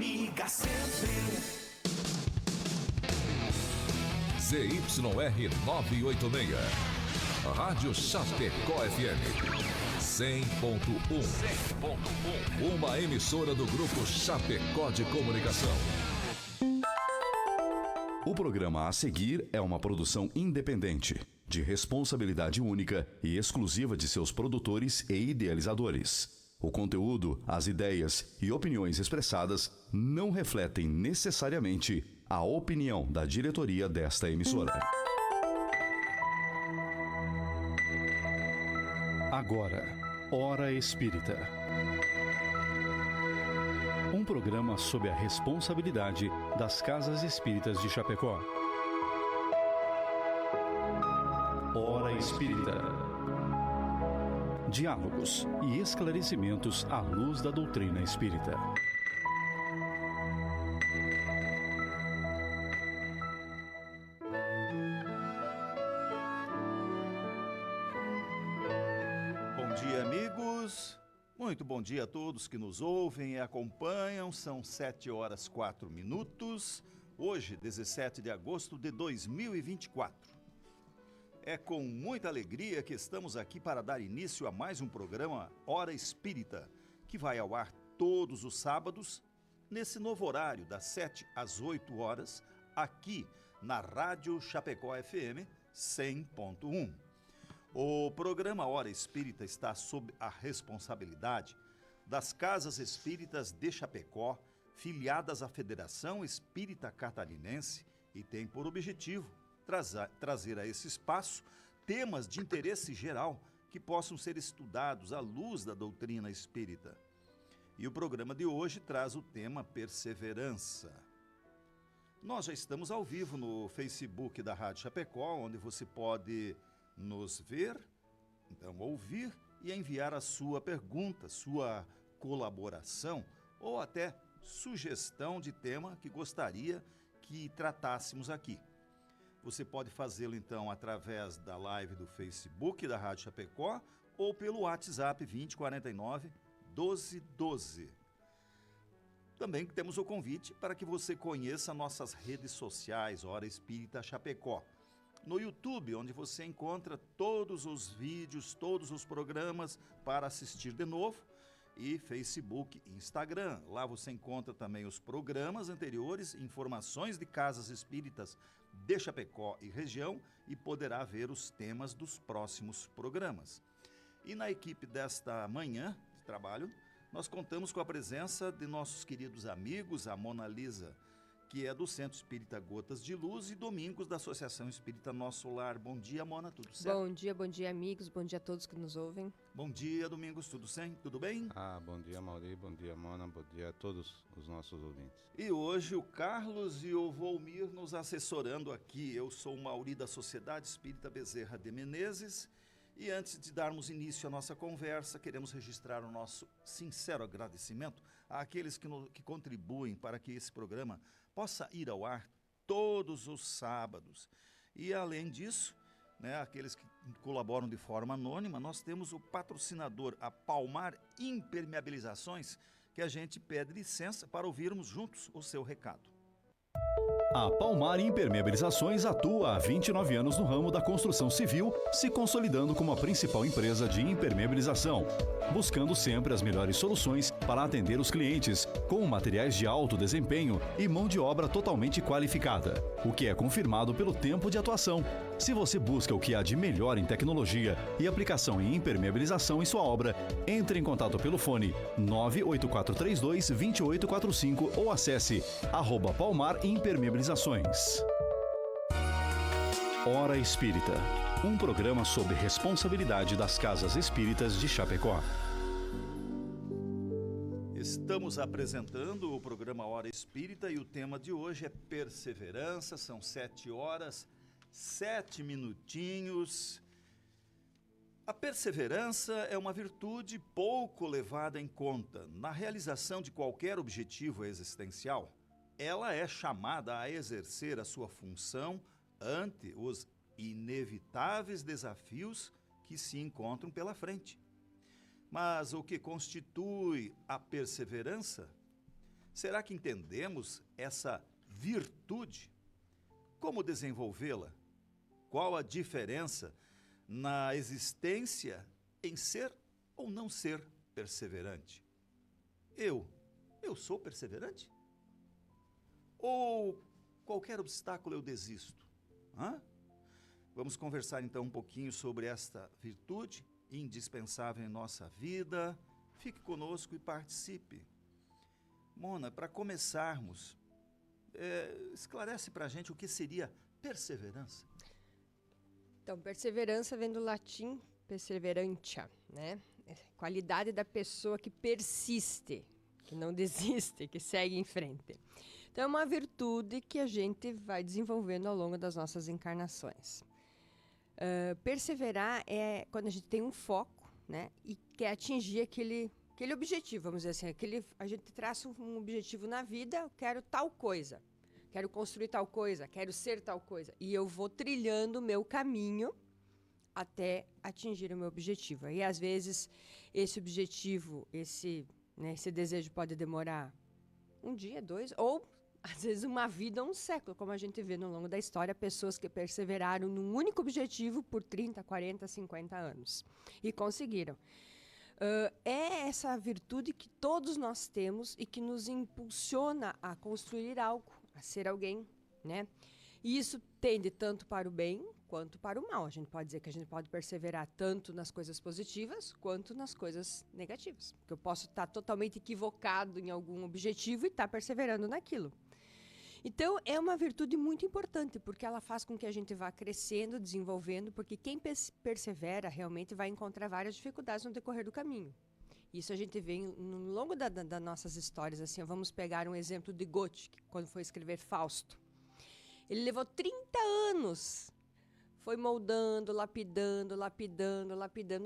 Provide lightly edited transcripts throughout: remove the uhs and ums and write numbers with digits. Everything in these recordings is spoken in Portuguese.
amiga sempre. ZYR 986, Rádio Chapecó FM 100.1, uma emissora do Grupo Chapecó de Comunicação. O programa a seguir é uma produção independente, de responsabilidade única e exclusiva de seus produtores e idealizadores. O conteúdo, as ideias e opiniões expressadas não refletem necessariamente a opinião da diretoria desta emissora. Agora, Hora Espírita. Um programa sob a responsabilidade das Casas Espíritas de Chapecó. Hora Espírita. Diálogos e esclarecimentos à luz da doutrina espírita. Bom dia, amigos. Muito bom dia a todos que nos ouvem e acompanham. São 7h04. Hoje, 17 de agosto de 2024. É com muita alegria que estamos aqui para dar início a mais um programa Hora Espírita, que vai ao ar todos os sábados, nesse novo horário, das 7 às 8 horas, aqui na Rádio Chapecó FM 100.1. O programa Hora Espírita está sob a responsabilidade das Casas Espíritas de Chapecó, filiadas à Federação Espírita Catarinense, e tem por objetivo trazer a esse espaço temas de interesse geral que possam ser estudados à luz da doutrina espírita. E o programa de hoje traz o tema perseverança. Nós já estamos ao vivo no Facebook da Rádio Chapecó, onde você pode nos ver, então ouvir e enviar a sua pergunta, sua colaboração ou até sugestão de tema que gostaria que tratássemos aqui. Você pode fazê-lo então através da live do Facebook da Rádio Chapecó ou pelo WhatsApp 2049 1212. Também temos o convite para que você conheça nossas redes sociais, Hora Espírita Chapecó. No YouTube, onde você encontra todos os vídeos, todos os programas para assistir de novo, e Facebook e Instagram. Lá você encontra também os programas anteriores, informações de casas espíritas de Chapecó e região, e poderá ver os temas dos próximos programas. E na equipe desta manhã de trabalho, nós contamos com a presença de nossos queridos amigos, a Mona Lisa, que é do Centro Espírita Gotas de Luz, e Domingos, da Associação Espírita Nosso Lar. Bom dia, Mona, tudo certo? Bom dia, amigos, bom dia a todos que nos ouvem. Bom dia, Domingos, tudo bem? Bom dia, Mauri, bom dia, Mona, bom dia a todos os nossos ouvintes. E hoje o Carlos e o Volmir nos assessorando aqui. Eu sou o Mauri, da Sociedade Espírita Bezerra de Menezes. E antes de darmos início à nossa conversa, queremos registrar o nosso sincero agradecimento àqueles que contribuem para que esse programa possa ir ao ar todos os sábados. E além disso, aqueles que colaboram de forma anônima, nós temos o patrocinador, a Palmar Impermeabilizações, que a gente pede licença para ouvirmos juntos o seu recado. A Palmar Impermeabilizações atua há 29 anos no ramo da construção civil, se consolidando como a principal empresa de impermeabilização, buscando sempre as melhores soluções para atender os clientes, com materiais de alto desempenho e mão de obra totalmente qualificada, o que é confirmado pelo tempo de atuação. Se você busca o que há de melhor em tecnologia e aplicação em impermeabilização em sua obra, entre em contato pelo fone 98432-2845 ou acesse @Palmar Impermeabilizações. Hora Espírita, um programa sob responsabilidade das Casas Espíritas de Chapecó. Estamos apresentando o programa Hora Espírita e o tema de hoje é perseverança. São 7h07. A perseverança é uma virtude pouco levada em conta na realização de qualquer objetivo existencial. Ela é chamada a exercer a sua função ante os inevitáveis desafios que se encontram pela frente. Mas o que constitui a perseverança? Será que entendemos essa virtude? Como desenvolvê-la? Qual a diferença na existência em ser ou não ser perseverante? Eu sou perseverante? Ou qualquer obstáculo eu desisto? Hã? Vamos conversar então um pouquinho sobre esta virtude indispensável em nossa vida. Fique conosco e participe. Mona, para começarmos, esclarece para a gente o que seria perseverança. Então, perseverança vem do latim perseverantia, né? Qualidade da pessoa que persiste, que não desiste, que segue em frente. Então, é uma virtude que a gente vai desenvolvendo ao longo das nossas encarnações. Perseverar é quando a gente tem um foco, né? E quer atingir aquele objetivo, vamos dizer assim. A gente traça um objetivo na vida, eu quero tal coisa, quero construir tal coisa, quero ser tal coisa. E eu vou trilhando o meu caminho até atingir o meu objetivo. E às vezes esse objetivo, esse desejo pode demorar um dia, 2, ou às vezes uma vida, um século, como a gente vê no longo da história, pessoas que perseveraram num único objetivo por 30, 40, 50 anos e conseguiram. É essa virtude que todos nós temos e que nos impulsiona a construir algo, a ser alguém, né? E isso tende tanto para o bem quanto para o mal. A gente pode dizer que a gente pode perseverar tanto nas coisas positivas quanto nas coisas negativas. Porque eu posso estar totalmente equivocado em algum objetivo e estar perseverando naquilo. Então, é uma virtude muito importante, porque ela faz com que a gente vá crescendo, desenvolvendo, porque quem persevera realmente vai encontrar várias dificuldades no decorrer do caminho. Isso a gente vê no longo das nossas histórias. Assim, vamos pegar um exemplo de Goethe, quando foi escrever Fausto. Ele levou 30 anos, foi moldando, lapidando,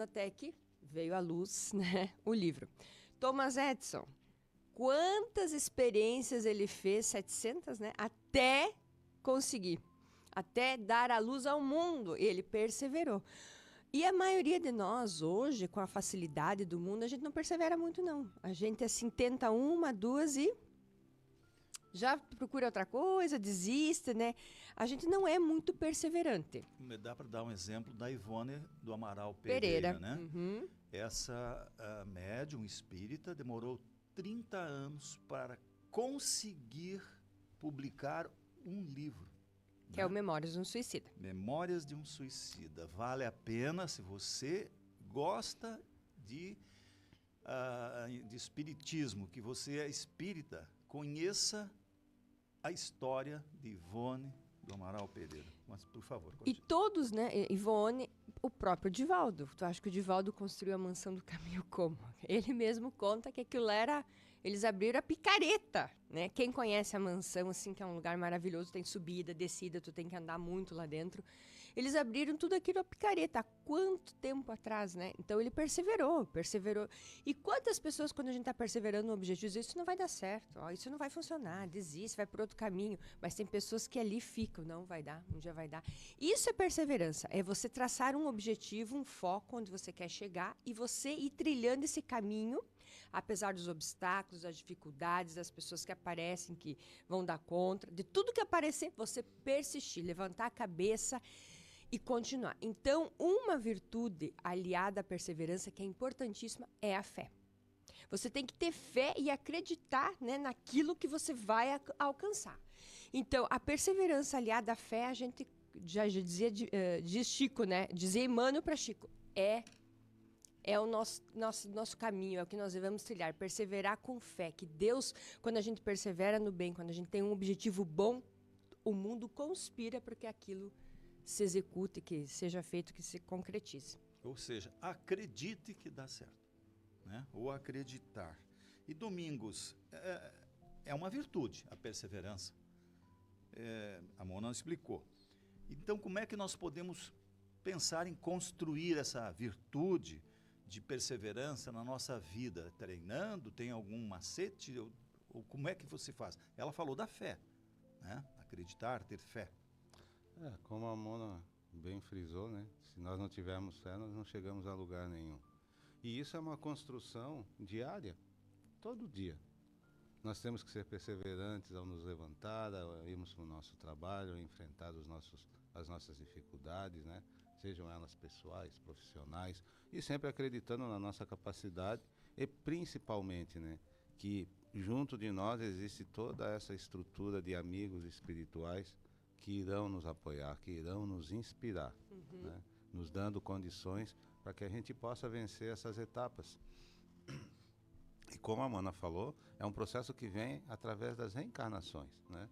até que veio à luz, né, o livro. Thomas Edison, quantas experiências ele fez, 700, né, até conseguir, até dar a luz ao mundo, ele perseverou. E a maioria de nós hoje, com a facilidade do mundo, a gente não persevera muito, não. A gente, assim, tenta uma, duas e já procura outra coisa, desiste, né? A gente não é muito perseverante. Dá para dar um exemplo da Ivone do Amaral Pereira, né? Uhum. Essa médium espírita demorou 30 anos para conseguir publicar um livro. Que é o Memórias de um Suicida. Memórias de um Suicida. Vale a pena, se você gosta de espiritismo, que você é espírita, conheça a história de Ivone do Amaral Pereira. Mas, por favor, continue. E todos, né, Ivone, o próprio Divaldo. Tu acha que o Divaldo construiu a Mansão do Caminho como? Ele mesmo conta que aquilo era... Eles abriram a picareta, né? Quem conhece a mansão, assim, que é um lugar maravilhoso, tem subida, descida, tu tem que andar muito lá dentro. Eles abriram tudo aquilo a picareta. Há quanto tempo atrás, né? Então ele perseverou. E quantas pessoas, quando a gente está perseverando no objetivo, dizem, isso não vai dar certo, ó, isso não vai funcionar, desiste, vai por outro caminho. Mas tem pessoas que ali ficam, não vai dar, um dia vai dar. Isso é perseverança, é você traçar um objetivo, um foco onde você quer chegar e você ir trilhando esse caminho, apesar dos obstáculos, das dificuldades, das pessoas que aparecem, que vão dar contra, de tudo que aparecer, você persistir, levantar a cabeça e continuar. Então, uma virtude aliada à perseverança que é importantíssima é a fé. Você tem que ter fé e acreditar, né, naquilo que você vai alcançar. Então, a perseverança aliada à fé, a gente já dizia, diz Chico, né? Dizia Emmanuel para Chico, é o nosso caminho, é o que nós devemos trilhar, perseverar com fé, que Deus, quando a gente persevera no bem, quando a gente tem um objetivo bom, o mundo conspira para que aquilo se execute, que seja feito, que se concretize. Ou seja, acredite que dá certo, né? Ou acreditar. E Domingos, é uma virtude, a perseverança. A Mona explicou. Então, como é que nós podemos pensar em construir essa virtude de perseverança na nossa vida? Treinando? Tem algum macete? Ou como é que você faz? Ela falou da fé, né? Acreditar, ter fé. Como a Mona bem frisou, né? Se nós não tivermos fé, nós não chegamos a lugar nenhum. E isso é uma construção diária, todo dia. Nós temos que ser perseverantes ao nos levantar, ao irmos para o nosso trabalho, a enfrentar as nossas dificuldades, né? Sejam elas pessoais, profissionais, e sempre acreditando na nossa capacidade e principalmente, né, que junto de nós existe toda essa estrutura de amigos espirituais que irão nos apoiar, que irão nos inspirar, né, nos dando condições para que a gente possa vencer essas etapas. E como a Mona falou, é um processo que vem através das reencarnações, né?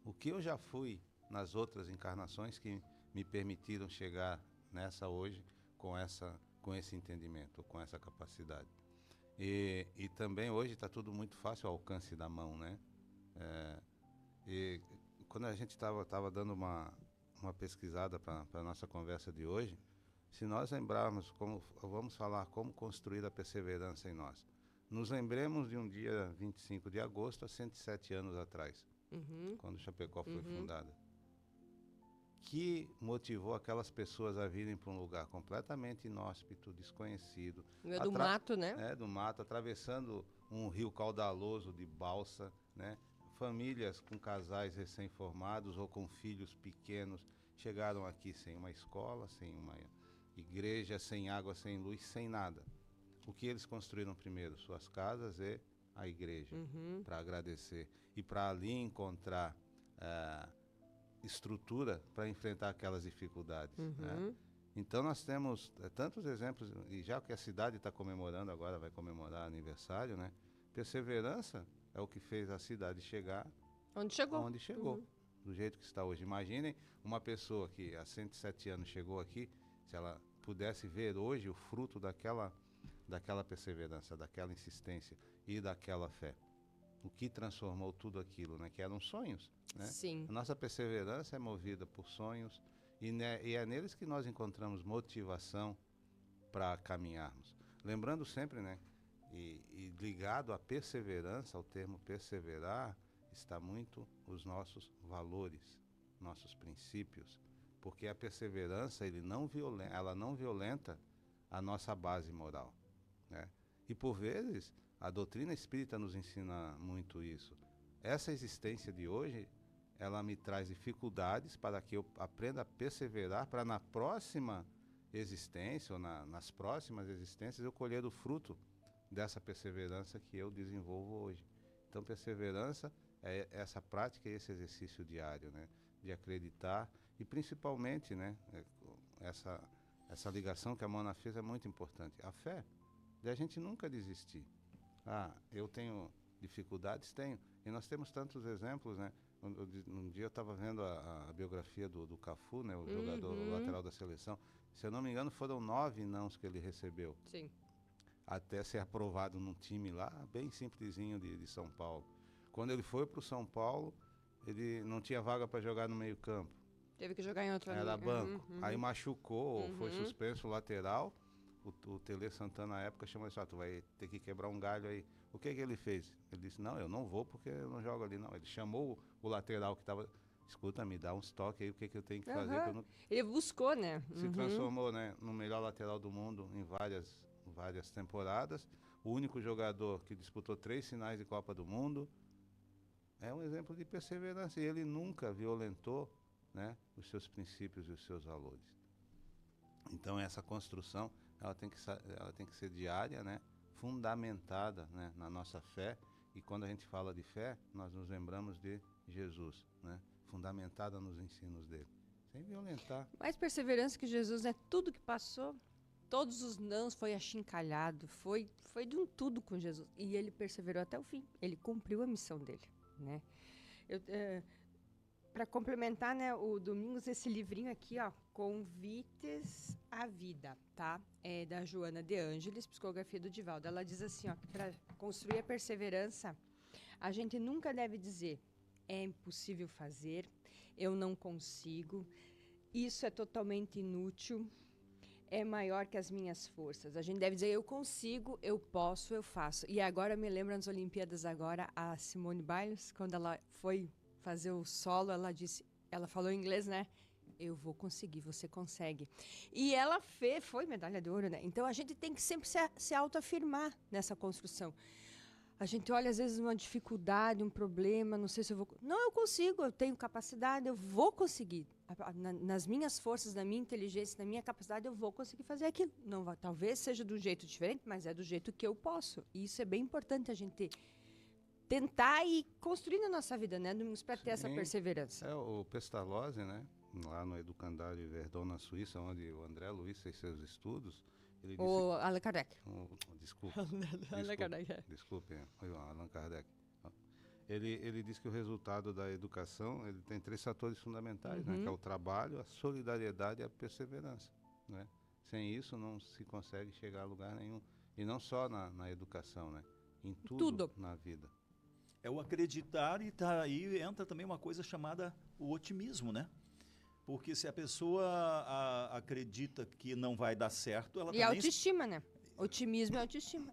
O que eu já fui nas outras encarnações que me permitiram chegar nessa hoje com esse entendimento, com essa capacidade. E também hoje está tudo muito fácil ao alcance da mão, né? E quando a gente estava dando uma pesquisada para a nossa conversa de hoje, se nós lembrarmos, vamos falar como construir a perseverança em nós. Nos lembremos de um dia 25 de agosto, há 107 anos atrás, quando Chapecó foi fundada. Que motivou aquelas pessoas a virem para um lugar completamente inóspito, desconhecido. No meio do mato, né? Do mato, atravessando um rio caudaloso de balsa, né? Famílias com casais recém-formados ou com filhos pequenos chegaram aqui sem uma escola, sem uma igreja, sem água, sem luz, sem nada. O que eles construíram primeiro? Suas casas e a igreja, para agradecer. E para ali encontrar estrutura para enfrentar aquelas dificuldades. Né? Então nós temos tantos exemplos, e já que a cidade está comemorando agora, vai comemorar aniversário, né? Perseverança é o que fez a cidade chegar Onde chegou. Do jeito que está hoje. Imaginem uma pessoa que há 107 anos chegou aqui, se ela pudesse ver hoje o fruto daquela perseverança, daquela insistência e daquela fé. O que transformou tudo aquilo, né? Que eram sonhos, né? Sim. A nossa perseverança é movida por sonhos e é neles que nós encontramos motivação para caminharmos. Lembrando sempre, né? E ligado à perseverança, ao termo perseverar, está muito os nossos valores, nossos princípios, porque a perseverança ela não violenta a nossa base moral, né? E por vezes a doutrina espírita nos ensina muito isso. Essa existência de hoje, ela me traz dificuldades para que eu aprenda a perseverar, para na próxima existência ou nas próximas existências eu colher o fruto dessa perseverança que eu desenvolvo hoje. Então, perseverança é essa prática e esse exercício diário, né? De acreditar e principalmente, né? Essa ligação que a Mona fez é muito importante. A fé, de a gente nunca desistir. Eu tenho dificuldades? Tenho. E nós temos tantos exemplos, né? Um dia eu estava vendo a biografia do Cafu, né? O jogador lateral da seleção. Se eu não me engano, foram 9 nãos que ele recebeu. Sim. Até ser aprovado num time lá, bem simplesinho de São Paulo. Quando ele foi para o São Paulo, ele não tinha vaga para jogar no meio campo. Teve que jogar em outra Era banco. Aí machucou, foi Uhum. suspenso o lateral. O Tele Santana, na época, chamou ele, tu vai ter que quebrar um galho aí. O que ele fez? Ele disse, não, eu não vou porque eu não jogo ali, não. Ele chamou o lateral que estava, escuta, me dá uns toques aí, o que eu tenho que fazer. Que eu não... Ele buscou, né? Se transformou, né, no melhor lateral do mundo em várias temporadas. O único jogador que disputou 3 finais de Copa do Mundo. É um exemplo de perseverança. E ele nunca violentou, né, os seus princípios e os seus valores. Então, essa construção, ela tem que ser diária, né, fundamentada, né, na nossa fé. E quando a gente fala de fé, nós nos lembramos de Jesus, né, fundamentada nos ensinos dele, sem violentar. Mais perseverança que Jesus, né? Tudo que passou, todos os nãos foi achincalhado, foi de um tudo com Jesus. E ele perseverou até o fim. Ele cumpriu a missão dele, né? Para complementar, né, o Domingos, esse livrinho aqui, ó, Convites à Vida, tá? É da Joana de Ângeles, psicografia do Divaldo. Ela diz assim, ó, que para construir a perseverança, a gente nunca deve dizer é impossível fazer, eu não consigo, isso é totalmente inútil, é maior que as minhas forças. A gente deve dizer eu consigo, eu posso, eu faço. E agora me lembra nas Olimpíadas agora, a Simone Biles, quando ela foi fazer o solo, ela falou em inglês, né? Eu vou conseguir, você consegue. E ela foi medalha de ouro, né? Então a gente tem que sempre se autoafirmar nessa construção. A gente olha, às vezes, uma dificuldade, um problema, não sei se eu vou... Não, eu consigo, eu tenho capacidade, eu vou conseguir. Nas minhas forças, na minha inteligência, na minha capacidade, eu vou conseguir fazer aquilo. Não vai, talvez seja de um jeito diferente, mas é do jeito que eu posso. E isso é bem importante a gente tentar e construir na nossa vida, né? Para ter essa Sim. perseverança. O Pestalozzi, né? Lá no Educandário Verdon, na Suíça, onde o André Luiz fez seus estudos, ele disse... O Allan Kardec. Desculpa. Allan Kardec. Desculpe, Allan Kardec. Ele diz que o resultado da educação ele tem 3 fatores fundamentais, né? Que é o trabalho, a solidariedade e a perseverança, né? Sem isso não se consegue chegar a lugar nenhum. E não só na educação, né? Em tudo na vida. É o acreditar e aí entra também uma coisa chamada o otimismo, né? Porque se a pessoa acredita que não vai dar certo, ela E também... a autoestima, né? Otimismo é autoestima.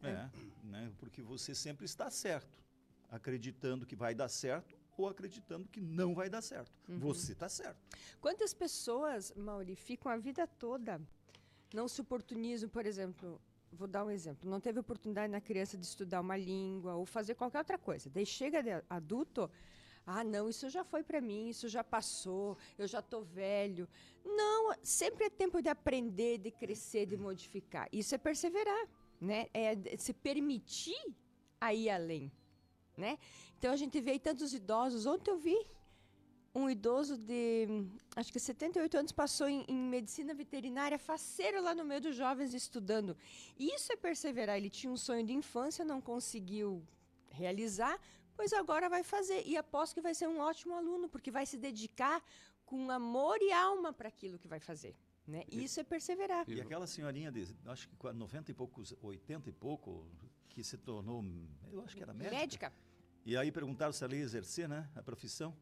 Né? Porque você sempre está certo, acreditando que vai dar certo ou acreditando que não vai dar certo. Você está certo. Quantas pessoas, Mauri, ficam a vida toda, não se oportunizam, por exemplo, vou dar um exemplo, não teve oportunidade na criança de estudar uma língua ou fazer qualquer outra coisa. Daí chega de adulto, não, isso já foi para mim, isso já passou, eu já estou velho. Não, sempre é tempo de aprender, de crescer, de modificar. Isso é perseverar, né? É se permitir a ir além, né? Então a gente vê aí tantos idosos. Ontem eu vi um idoso de, acho que 78 anos, passou em medicina veterinária, faceiro lá no meio dos jovens estudando. Isso é perseverar. Ele tinha um sonho de infância, não conseguiu realizar, pois agora vai fazer. E aposto que vai ser um ótimo aluno, porque vai se dedicar com amor e alma para aquilo que vai fazer, né? Isso é perseverar. E aquela senhorinha de, acho que 90 e poucos, 80 e pouco, que se tornou, eu acho que era médica. E aí perguntaram se ela ia exercer, né, a profissão.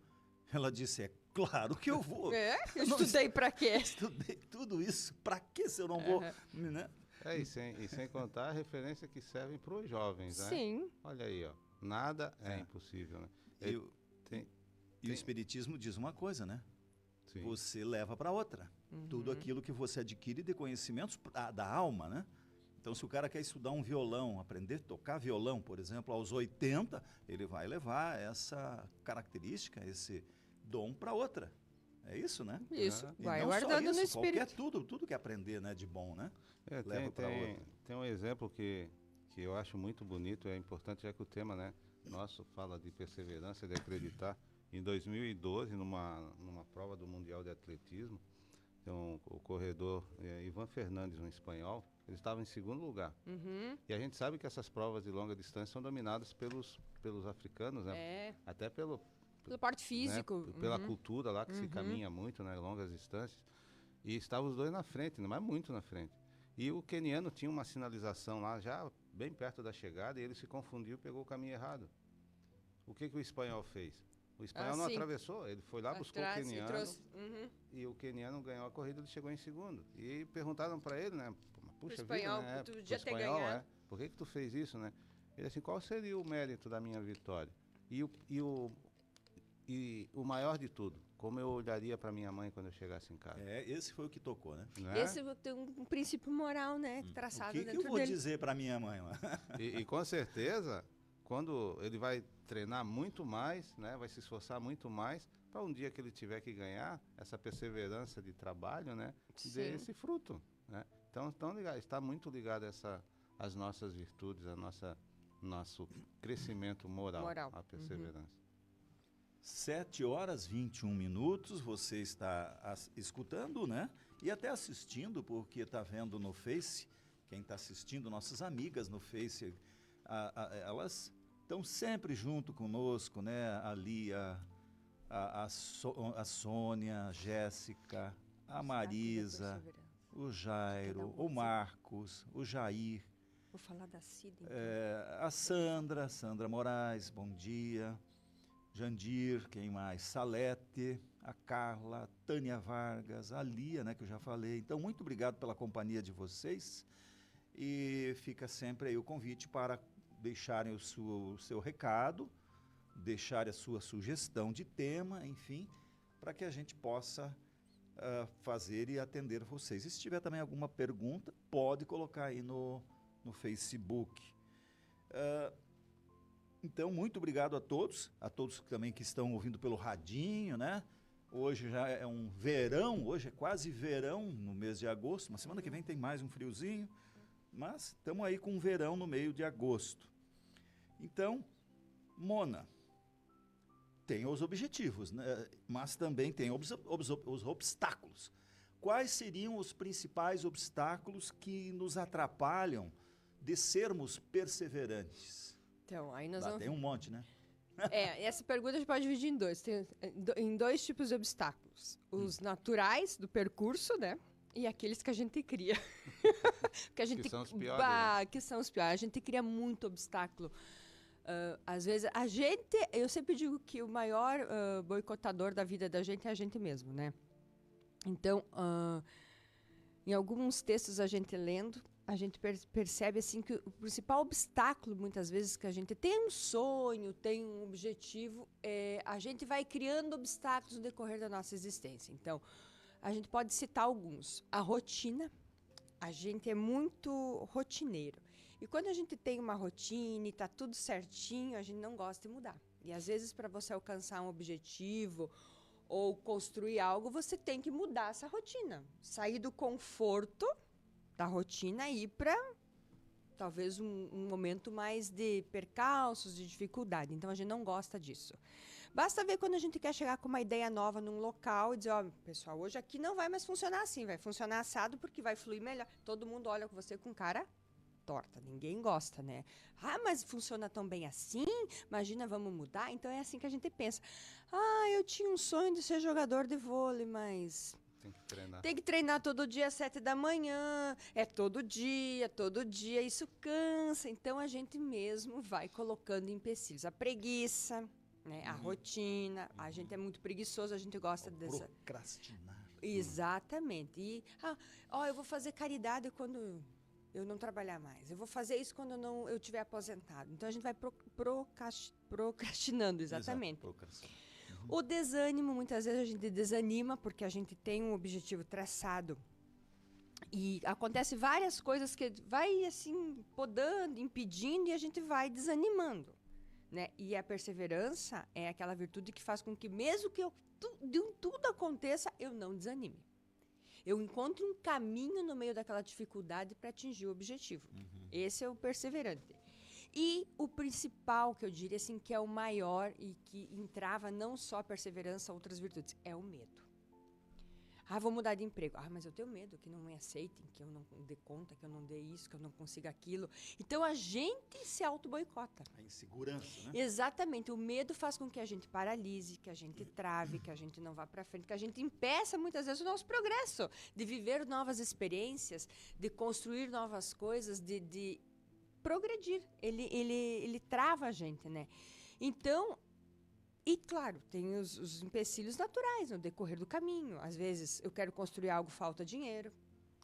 Ela disse, é claro que eu vou. Eu estudei para quê? Estudei tudo isso, para que se eu não vou? Né? E sem contar a referência que servem para os jovens, né? Sim. Olha aí, ó, nada é impossível, né? E o Espiritismo diz uma coisa, né? Sim. Você leva para outra. Tudo aquilo que você adquire de conhecimentos da alma, né? Então, se o cara quer estudar um violão, aprender a tocar violão, por exemplo, aos 80, ele vai levar essa característica, esse dom para outra. É isso, né? Isso, E vai não só guardando no isso, qualquer espírito. tudo que aprender, né, de bom, né? Leva para outra. Tem um exemplo que eu acho muito bonito, é importante, já que o tema, né, nosso fala de perseverança, de acreditar. Em 2012, numa prova do Mundial de Atletismo, então, o corredor Ivan Fernandes, um espanhol, ele estava em segundo lugar. E a gente sabe que essas provas de longa distância são dominadas pelos africanos, né? Até pelo porte físico. Né? Pela cultura lá, que se caminha muito, né? Longas distâncias. E estavam os dois na frente, mas muito na frente. E o queniano tinha uma sinalização lá, já bem perto da chegada, e ele se confundiu e pegou o caminho errado. O que o espanhol fez? O espanhol não atravessou, ele foi lá, buscou o queniano, e o queniano ganhou a corrida, ele chegou em segundo. E perguntaram para ele, né? Puxa espanhol, vida, né? tu podia ter ganhado. Por que tu fez isso, né? Ele assim, qual seria o mérito da minha vitória? E o maior de tudo, como eu olharia para minha mãe quando eu chegasse em casa. Esse foi o que tocou, né? Esse tem um princípio moral, né? Traçado dentro dele. O que eu vou dizer para minha mãe lá? E com certeza, quando ele vai treinar muito mais, né, vai se esforçar muito mais, para um dia que ele tiver que ganhar, essa perseverança de trabalho, né, dê esse fruto, né? Então, está muito ligado às nossas virtudes, nosso crescimento moral. A perseverança. 7h21, você está escutando, né? E até assistindo, porque está vendo no Face, quem está assistindo, nossas amigas no Face, elas estão sempre junto conosco, né? Ali a Sônia, a Jéssica, a Marisa, o Jairo, o Marcos, o Jair. Vou falar da Cida, então. A Sandra Moraes, bom dia. Jandir, quem mais? Salete, a Carla, a Tânia Vargas, a Lia, né, que eu já falei. Então, muito obrigado pela companhia de vocês. E fica sempre aí o convite para deixarem o seu recado, deixarem a sua sugestão de tema, enfim, para que a gente possa fazer e atender vocês. E se tiver também alguma pergunta, pode colocar aí no Facebook. Então, muito obrigado a todos também que estão ouvindo pelo radinho, né? Hoje já é um verão, hoje é quase verão no mês de agosto. Na semana que vem tem mais um friozinho, mas estamos aí com um verão no meio de agosto. Então, Mona, tem os objetivos, né? Mas também tem os obstáculos. Quais seriam os principais obstáculos que nos atrapalham de sermos perseverantes? Então, aí nós Tem um monte, né? Essa pergunta a gente pode dividir em dois. Em dois tipos de obstáculos. Os naturais do percurso, né? E aqueles que a gente cria. que são os piores, né? Que são os piores. A gente cria muito obstáculo. Às vezes, eu sempre digo que o maior boicotador da vida da gente é a gente mesmo, né? Então, em alguns textos a gente lendo, a gente percebe assim que o principal obstáculo, muitas vezes, que a gente tem um sonho, tem um objetivo, a gente vai criando obstáculos no decorrer da nossa existência. Então, a gente pode citar alguns. A rotina, a gente é muito rotineiro. E quando a gente tem uma rotina e está tudo certinho, a gente não gosta de mudar. E às vezes, para você alcançar um objetivo ou construir algo, você tem que mudar essa rotina. Sair do conforto da rotina e ir para talvez um momento mais de percalços, de dificuldade. Então, a gente não gosta disso. Basta ver quando a gente quer chegar com uma ideia nova num local e dizer, pessoal, hoje aqui não vai mais funcionar assim, vai funcionar assado porque vai fluir melhor. Todo mundo olha com você com cara torta, ninguém gosta, né? Mas funciona tão bem assim? Imagina, vamos mudar? Então, é assim que a gente pensa. Eu tinha um sonho de ser jogador de vôlei, mas... Tem que treinar todo dia às 7 da manhã. É todo dia. Isso cansa. Então, a gente mesmo vai colocando empecilhos. A preguiça, né? A rotina. A gente é muito preguiçoso, a gente gosta dessa... Procrastinar. Exatamente. E, eu vou fazer caridade quando eu não trabalhar mais. Eu vou fazer isso quando eu estiver aposentado. Então, a gente vai procrastinando, exatamente. O desânimo, muitas vezes a gente desanima porque a gente tem um objetivo traçado e acontece várias coisas que vai assim podando, impedindo e a gente vai desanimando, né? E a perseverança é aquela virtude que faz com que mesmo que tudo aconteça, eu não desanime. Eu encontro um caminho no meio daquela dificuldade para atingir o objetivo. Esse é o perseverante. E o principal, que eu diria assim, que é o maior e que entrava não só a perseverança, outras virtudes, é o medo. Vou mudar de emprego. Mas eu tenho medo que não me aceitem, que eu não dê conta, que eu não dê isso, que eu não consiga aquilo. Então, a gente se auto-boicota. A insegurança, né? Exatamente. O medo faz com que a gente paralise, que a gente trave, que a gente não vá para frente, que a gente impeça, muitas vezes, o nosso progresso. De viver novas experiências, de construir novas coisas, de progredir. Ele trava a gente, né? Então, e claro, tem os empecilhos naturais no decorrer do caminho. Às vezes eu quero construir algo, falta dinheiro.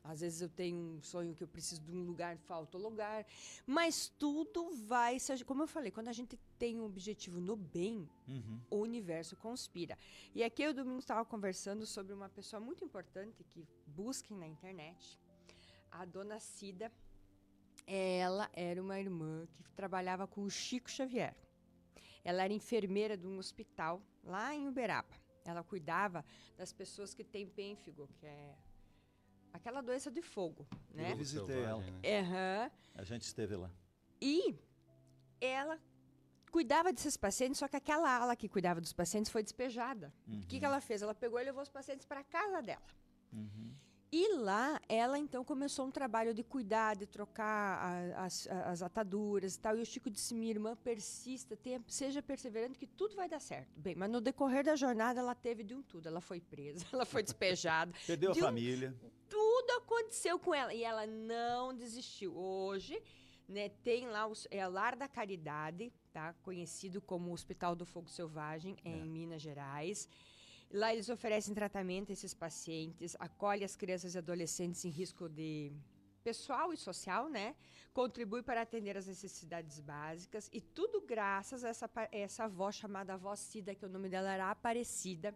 Às vezes eu tenho um sonho que eu preciso de um lugar, falta lugar. Mas tudo vai... Como eu falei, quando a gente tem um objetivo no bem, o universo conspira. E aqui eu domingo estava conversando sobre uma pessoa muito importante que busquem na internet. A dona Cida. Ela era uma irmã que trabalhava com o Chico Xavier. Ela era enfermeira de um hospital lá em Uberaba. Ela cuidava das pessoas que têm pênfigo, que é aquela doença de fogo, né? Eu visitei ela. Né? A gente esteve lá. E ela cuidava desses pacientes, só que aquela ala que cuidava dos pacientes foi despejada. O que ela fez? Ela pegou e levou os pacientes para a casa dela. E lá, ela então começou um trabalho de cuidar, de trocar as ataduras e tal. E o Chico disse, minha irmã, persista, seja perseverante que tudo vai dar certo. Bem, mas no decorrer da jornada, ela teve de um tudo. Ela foi presa, ela foi despejada. Perdeu a família. Tudo aconteceu com ela. E ela não desistiu. Hoje, né, tem lá o Lar da Caridade, tá? Conhecido como Hospital do Fogo Selvagem, em Minas Gerais. Lá eles oferecem tratamento a esses pacientes, acolhem as crianças e adolescentes em risco de pessoal e social, né? Contribui para atender as necessidades básicas e tudo graças a essa avó chamada avó Cida, que o nome dela era Aparecida.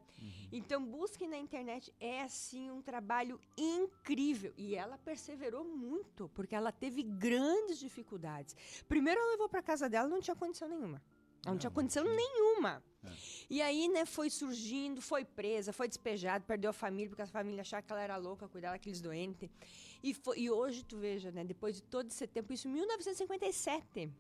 Então, busquem na internet, é assim um trabalho incrível. E ela perseverou muito, porque ela teve grandes dificuldades. Primeiro, ela levou para casa dela, não tinha condição nenhuma. Ela não tinha condição nenhuma. E aí, né, foi surgindo, foi presa, foi despejada, perdeu a família, porque a família achava que ela era louca, cuidar daqueles doentes. E hoje, tu veja, né, depois de todo esse tempo, isso em 1957.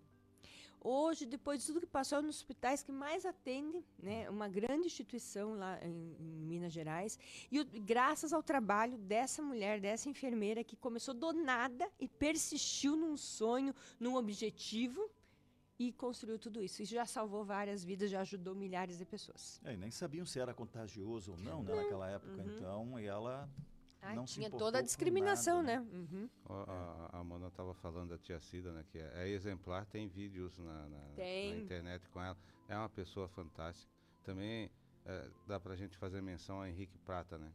Hoje, depois de tudo que passou, é um dos hospitais que mais atende, né, uma grande instituição lá em Minas Gerais. E graças ao trabalho dessa mulher, dessa enfermeira, que começou do nada e persistiu num sonho, num objetivo, e construiu tudo isso. Isso já salvou várias vidas, já ajudou milhares de pessoas. E nem sabiam se era contagioso ou não, né, naquela época, então, e ela não se tinha importou toda a com discriminação, nada, né? Uhum. A Mona estava falando da tia Cida, né? Que é exemplar, tem vídeos na internet com ela. É uma pessoa fantástica. Também dá pra gente fazer menção a Henrique Prata, né?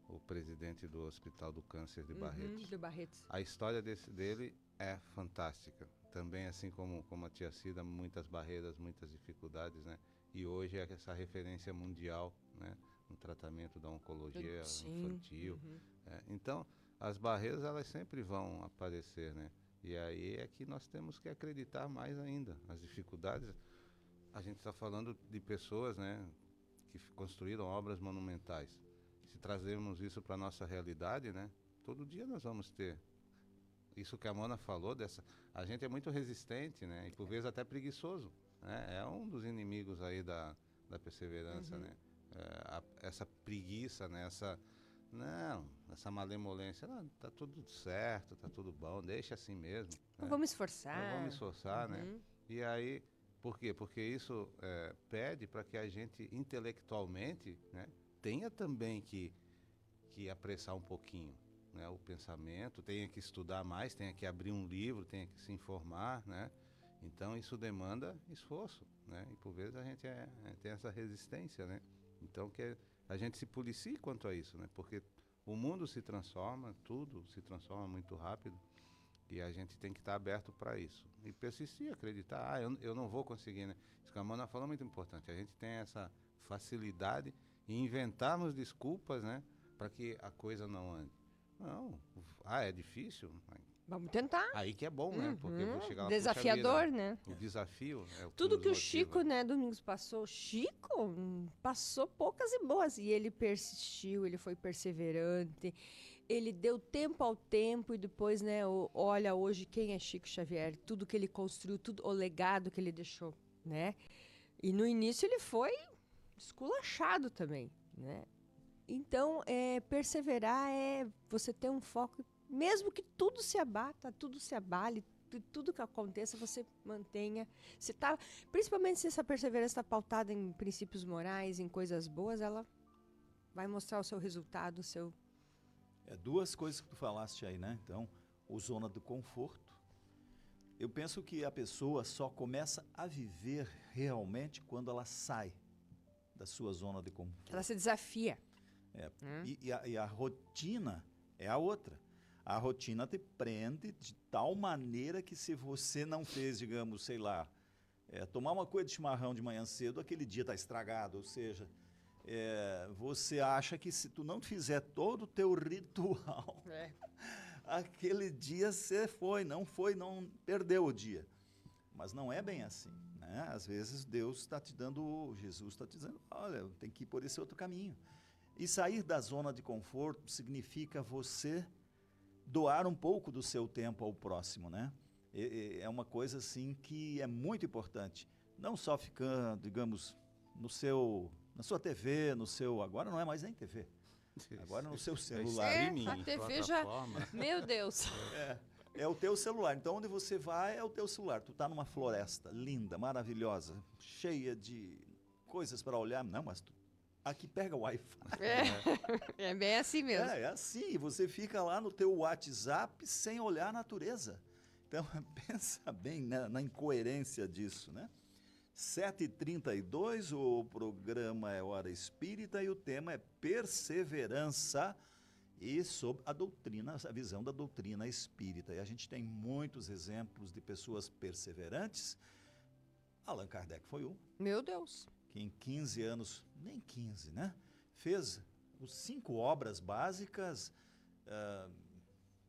O presidente do Hospital do Câncer de Barretos. Do Barretos. A história dele é fantástica. Também, assim como a tia Cida, muitas barreiras, muitas dificuldades, né? E hoje é essa referência mundial, né? No tratamento da oncologia infantil. Então, as barreiras, elas sempre vão aparecer, né? E aí é que nós temos que acreditar mais ainda. As dificuldades, a gente está falando de pessoas, né? Que construíram obras monumentais. Se trazermos isso para a nossa realidade, né? Todo dia nós vamos ter. Isso que a Mona falou, a gente é muito resistente, né? E por vezes até preguiçoso, né? É um dos inimigos aí da perseverança, né? Essa preguiça, né? Essa malemolência. Não, tá tudo certo, tá tudo bom, deixa assim mesmo. Não vamos esforçar. Não vamos esforçar, né? E aí, por quê? Porque isso pede para que a gente intelectualmente, né, tenha também que apressar um pouquinho, né, o pensamento, tenha que estudar mais, tenha que abrir um livro, tenha que se informar, né? Então isso demanda esforço, né? E por vezes a gente tem essa resistência, né? Então que a gente se policie quanto a isso, né? Porque o mundo se transforma, tudo se transforma muito rápido e a gente tem que estar aberto para isso. E persistir, acreditar, eu não vou conseguir, né? Isso que a Mona falou é muito importante. A gente tem essa facilidade em inventarmos desculpas, né? Para que a coisa não ande. Não, é difícil? Vamos tentar. Aí que é bom, né? Porque eu vou chegar lá, desafiador, puxa vida, né? O desafio é o que Tudo nos que o motiva. Chico, né, Domingos passou. Chico passou poucas e boas. E ele persistiu, ele foi perseverante. Ele deu tempo ao tempo e depois, né, olha hoje quem é Chico Xavier. Tudo que ele construiu, tudo o legado que ele deixou, né? E no início ele foi esculachado também, né? Então, perseverar é você ter um foco, mesmo que tudo se abata, tudo se abale, tudo que aconteça, você mantenha. Principalmente se essa perseverança está pautada em princípios morais, em coisas boas, ela vai mostrar o seu resultado, o seu... Duas coisas que tu falaste aí, né? Então, o zona do conforto. Eu penso que a pessoa só começa a viver realmente quando ela sai da sua zona de conforto. Ela se desafia. E a rotina é a outra. A rotina te prende de tal maneira que se você não fez, digamos, sei lá, tomar uma coisa de chimarrão de manhã cedo, aquele dia está estragado. Ou seja, você acha que se tu não fizer todo o teu ritual, aquele dia você não perdeu o dia. Mas não é bem assim, né? Às vezes Deus está te dando, Jesus está te dizendo, olha, tem que ir por esse outro caminho. E sair da zona de conforto significa você doar um pouco do seu tempo ao próximo, né? É uma coisa assim que é muito importante. Não só ficando, digamos, na sua TV, agora não é mais nem TV. Agora no seu celular. A TV já... Meu Deus. É o teu celular. Então, onde você vai é o teu celular. Tu tá numa floresta linda, maravilhosa, cheia de coisas para olhar. Não, mas aqui pega o Wi-Fi. É bem assim mesmo. É assim. Você fica lá no teu WhatsApp sem olhar a natureza. Então, pensa bem, né, na incoerência disso, né? 7h32, o programa é Hora Espírita e o tema é perseverança. e sobre a doutrina, a visão da doutrina espírita. E a gente tem muitos exemplos de pessoas perseverantes. Allan Kardec foi um, Meu Deus. que em 15 anos, nem 15, né? Fez os 5 obras básicas.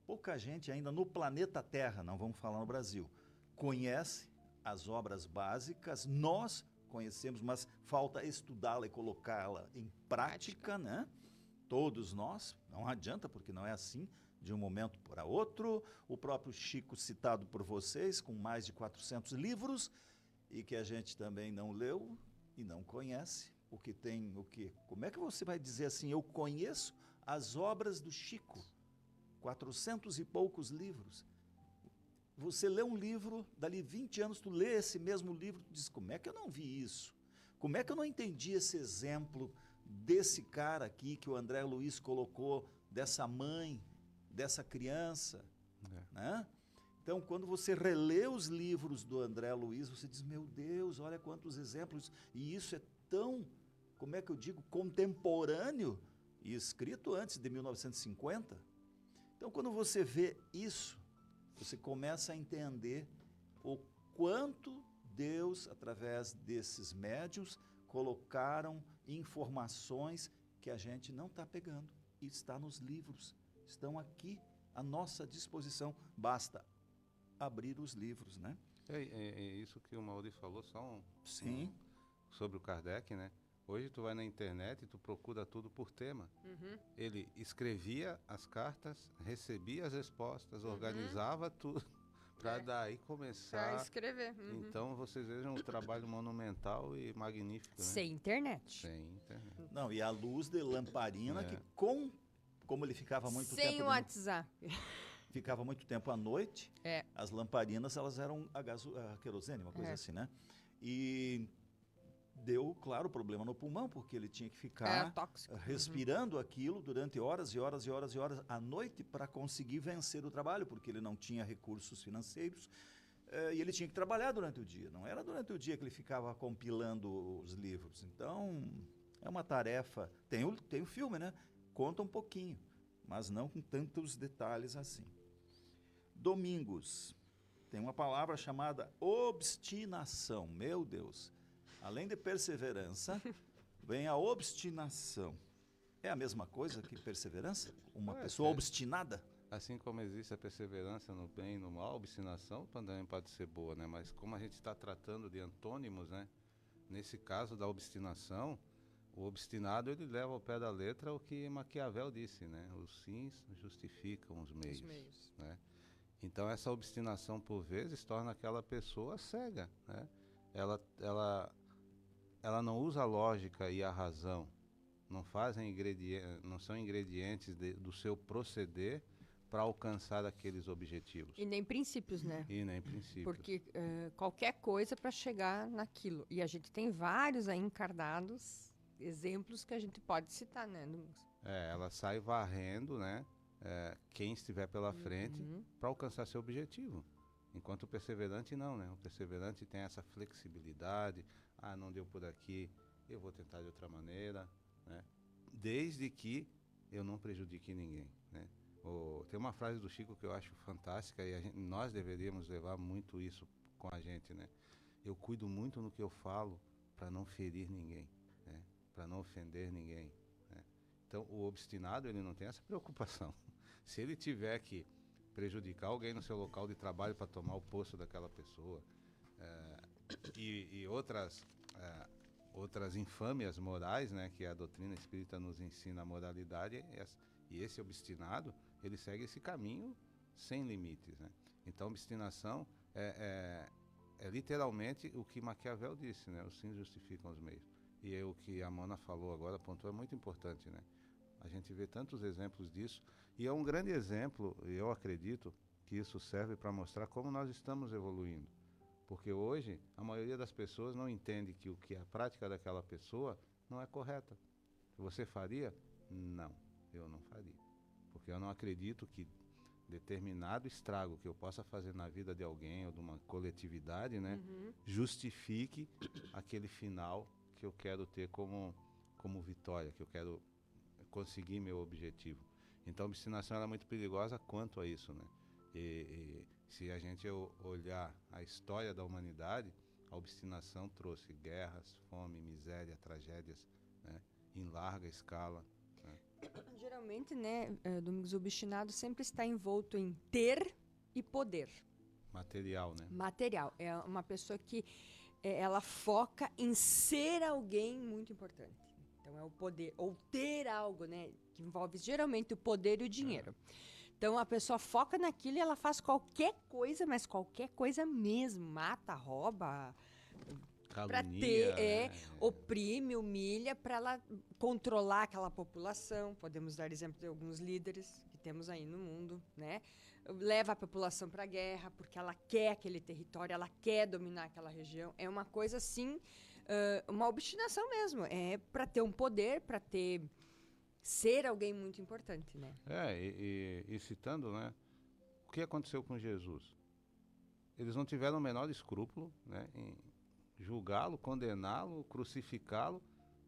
Pouca gente ainda no planeta Terra, não vamos falar no Brasil, conhece as obras básicas. Nós conhecemos, mas falta estudá-la e colocá-la em prática, né? Todos nós, não adianta, porque não é assim, de um momento para outro. O próprio Chico, citado por vocês, com mais de 400 livros, e que a gente também não leu e não conhece. Como é que você vai dizer assim, eu conheço as obras do Chico? 400 e poucos livros. Você lê um livro, dali 20 anos tu lê esse mesmo livro, tu diz, como é que eu não vi isso? Como é que eu não entendi esse exemplo desse cara aqui que o André Luiz colocou, dessa mãe, dessa criança, né? Então, quando você relê os livros do André Luiz, você diz, meu Deus, olha quantos exemplos, e isso é tão, como é que eu digo, contemporâneo, e escrito antes de 1950. Então, quando você vê isso, você começa a entender o quanto Deus, através desses médiuns, colocaram informações que a gente não está pegando, e está nos livros, estão aqui à nossa disposição, basta abrir os livros, né? É isso que o Mauri falou, Sim. Sobre o Kardec, né? Hoje tu vai na internet e tu procura tudo por tema. Ele escrevia as cartas, recebia as respostas, organizava tudo para daí começar. Para escrever. Então vocês vejam um trabalho monumental e magnífico, né? Sem internet. Sem internet. Não, e a luz de lamparina, que como ele ficava muito Sem tempo... o WhatsApp. Ficava muito tempo à noite, É. as lamparinas, elas eram a querosene, uma coisa assim, né? E deu, claro, problema no pulmão, porque ele tinha que ficar tóxico. respirando aquilo durante horas e horas e horas e horas à noite para conseguir vencer o trabalho, porque ele não tinha recursos financeiros e ele tinha que trabalhar durante o dia. Não era durante o dia que ele ficava compilando os livros. Então, é uma tarefa... Tem o filme, né? Conta um pouquinho, mas não com tantos detalhes assim. Domingos, tem uma palavra chamada obstinação. Meu Deus, além de perseverança, vem a obstinação. É a mesma coisa que perseverança? Uma pessoa obstinada? Assim como existe a perseverança no bem e no mal, a obstinação também pode ser boa, né? Mas como a gente está tratando de antônimos, né? Nesse caso da obstinação, o obstinado ele leva ao pé da letra o que Maquiavel disse, né? Os fins justificam os meios. Né? Então essa obstinação por vezes torna aquela pessoa cega, né? Ela não usa a lógica e a razão, não são ingredientes do seu proceder para alcançar aqueles objetivos. E nem princípios, né? E nem princípios. Porque qualquer coisa para chegar naquilo. E a gente tem vários aí encarnados, exemplos que a gente pode citar, né? Ela sai varrendo, né? Quem estiver pela frente para alcançar seu objetivo. Enquanto o perseverante não, né? O perseverante tem essa flexibilidade. Não deu por aqui, eu vou tentar de outra maneira, né? Desde que eu não prejudique ninguém, né? Tem uma frase do Chico que eu acho fantástica e nós deveríamos levar muito isso com a gente, né? Eu cuido muito no que eu falo para não ferir ninguém, né? Para não ofender ninguém, né? Então, o obstinado, ele não tem essa preocupação. Se ele tiver que prejudicar alguém no seu local de trabalho para tomar o posto daquela pessoa e outras infâmias morais, né, que a doutrina espírita nos ensina a moralidade, e esse obstinado, ele segue esse caminho sem limites, né? Então, obstinação é literalmente o que Maquiavel disse, né? Os fins justificam os meios. E o que a Mona falou agora, apontou, é muito importante, né? A gente vê tantos exemplos disso, e é um grande exemplo, e eu acredito que isso serve para mostrar como nós estamos evoluindo. Porque hoje, a maioria das pessoas não entende que a prática daquela pessoa não é correta. Você faria? Não, eu não faria. Porque eu não acredito que determinado estrago que eu possa fazer na vida de alguém ou de uma coletividade, né, justifique aquele final que eu quero ter como vitória, que eu quero conseguir meu objetivo. Então a obstinação ela é muito perigosa quanto a isso, né? E se a gente olhar a história da humanidade, a obstinação trouxe guerras, fome, miséria, tragédias, né? Em larga escala. Geralmente, né, Domingos, o obstinado sempre está envolto em ter e poder. Material, né? Material. É uma pessoa que ela foca em ser alguém muito importante. Então é o poder, ou ter algo, né, que envolve geralmente o poder e o dinheiro. Então a pessoa foca naquilo e ela faz qualquer coisa, mas qualquer coisa mesmo. Mata, rouba, para Calunia, ter, né? oprime, humilha, para ela controlar aquela população. Podemos dar exemplo de alguns líderes que temos aí no mundo, né? Leva a população para a guerra porque ela quer aquele território, ela quer dominar aquela região. É uma coisa assim, uma obstinação mesmo. É para ter um poder, para ser alguém muito importante, né? E citando, né? O que aconteceu com Jesus? Eles não tiveram o menor escrúpulo, né, em julgá-lo, condená-lo, crucificá-lo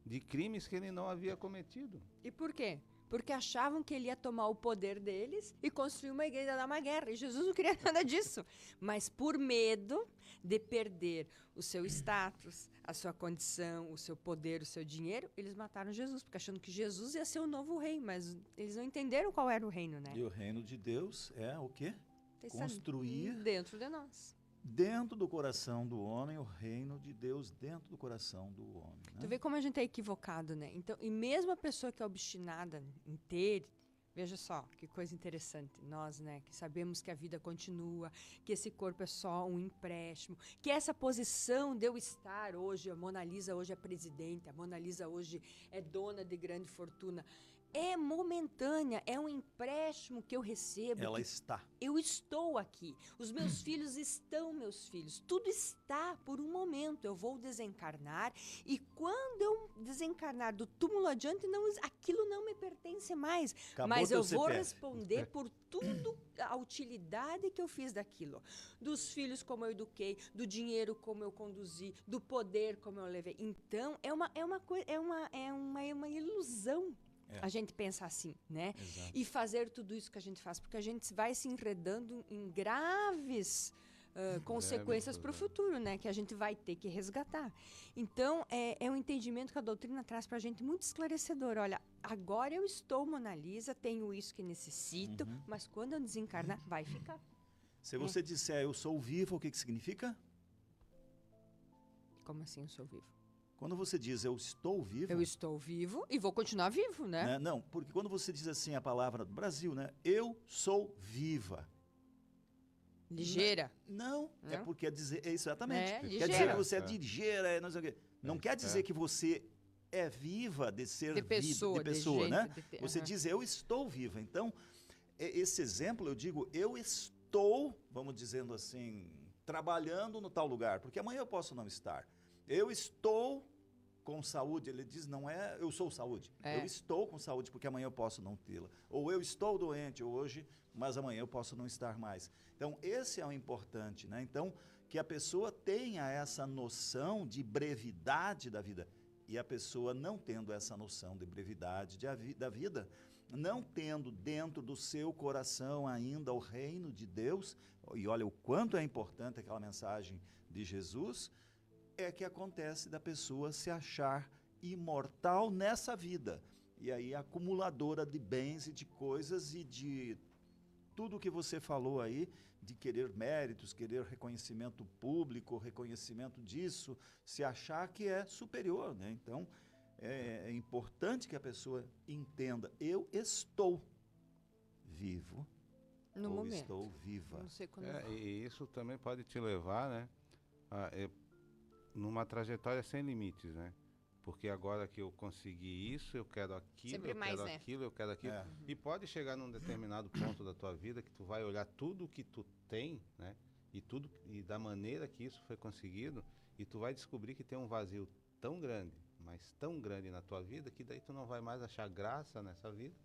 de crimes que ele não havia cometido. E por quê? Porque achavam que ele ia tomar o poder deles e construir uma igreja, dar uma guerra. E Jesus não queria nada disso. Mas por medo de perder o seu status, a sua condição, o seu poder, o seu dinheiro, eles mataram Jesus, porque achando que Jesus ia ser o novo rei. Mas eles não entenderam qual era o reino, né? E o reino de Deus é o quê? Está Construir dentro de nós. dentro do coração do homem o reino de Deus dentro do coração do homem. Né? Tu vê como a gente é equivocado, né? Então, e mesmo a pessoa que é obstinada em ter, veja só, que coisa interessante. Nós, né, que sabemos que a vida continua, que esse corpo é só um empréstimo, que essa posição de eu estar hoje, a Mona Lisa hoje é presidente, a Mona Lisa hoje é dona de grande fortuna, é momentânea, é um empréstimo que eu recebo. Ela está. Eu estou aqui, os meus filhos estão meus filhos, tudo está por um momento, eu vou desencarnar e quando eu desencarnar do túmulo adiante, aquilo não me pertence mais, Acabou mas teu eu vou CPF. responder por tudo, a utilidade que eu fiz daquilo, dos filhos como eu eduquei, do dinheiro como eu conduzi, do poder como eu levei. Então, é uma ilusão. A gente pensa assim, né? Exato. E fazer tudo isso que a gente faz, porque a gente vai se enredando em graves consequências para o futuro, né? Que a gente vai ter que resgatar. Então, é um entendimento que a doutrina traz para a gente muito esclarecedor. Olha, agora eu estou Mona Lisa, tenho isso que necessito, mas quando eu desencarnar, vai ficar. Se você disser eu sou vivo, o que significa? Como assim eu sou vivo? Quando você diz eu estou vivo... Eu estou vivo e vou continuar vivo, né? Não, porque quando você diz assim a palavra do Brasil, né? Eu sou viva. Ligeira. Não, é porque quer dizer... exatamente. Quer ligeira. dizer que você é ligeira, não sei o quê. Não quer dizer que você é viva de ser De pessoa, de pessoa, de né? jeito, Você diz eu estou viva. Então, esse exemplo eu digo eu estou, vamos dizendo assim, trabalhando no tal lugar, porque amanhã eu posso não estar. Eu estou com saúde, ele diz, não é eu sou saúde. Eu estou com saúde porque amanhã eu posso não tê-la. Ou eu estou doente hoje, mas amanhã eu posso não estar mais. Então, esse é o importante, né? Então, que a pessoa tenha essa noção de brevidade da vida. E a pessoa não tendo essa noção de brevidade da vida, não tendo dentro do seu coração ainda o reino de Deus, e olha o quanto é importante aquela mensagem de Jesus, é que acontece da pessoa se achar imortal nessa vida. E aí acumuladora de bens e de coisas e de tudo que você falou aí, de querer méritos, querer reconhecimento público, reconhecimento disso, se achar que é superior, né? Então, é importante que a pessoa entenda, eu estou vivo, No ou momento. estou viva. Não sei quando. E isso também pode te levar, né, numa trajetória sem limites, né? Porque agora que eu consegui isso, eu quero aquilo, Sempre eu mais, quero né? aquilo, eu quero aquilo. E pode chegar num determinado ponto da tua vida que tu vai olhar tudo que tu tem, né? E da maneira que isso foi conseguido, e tu vai descobrir que tem um vazio tão grande, mas tão grande na tua vida, que daí tu não vai mais achar graça nessa vida.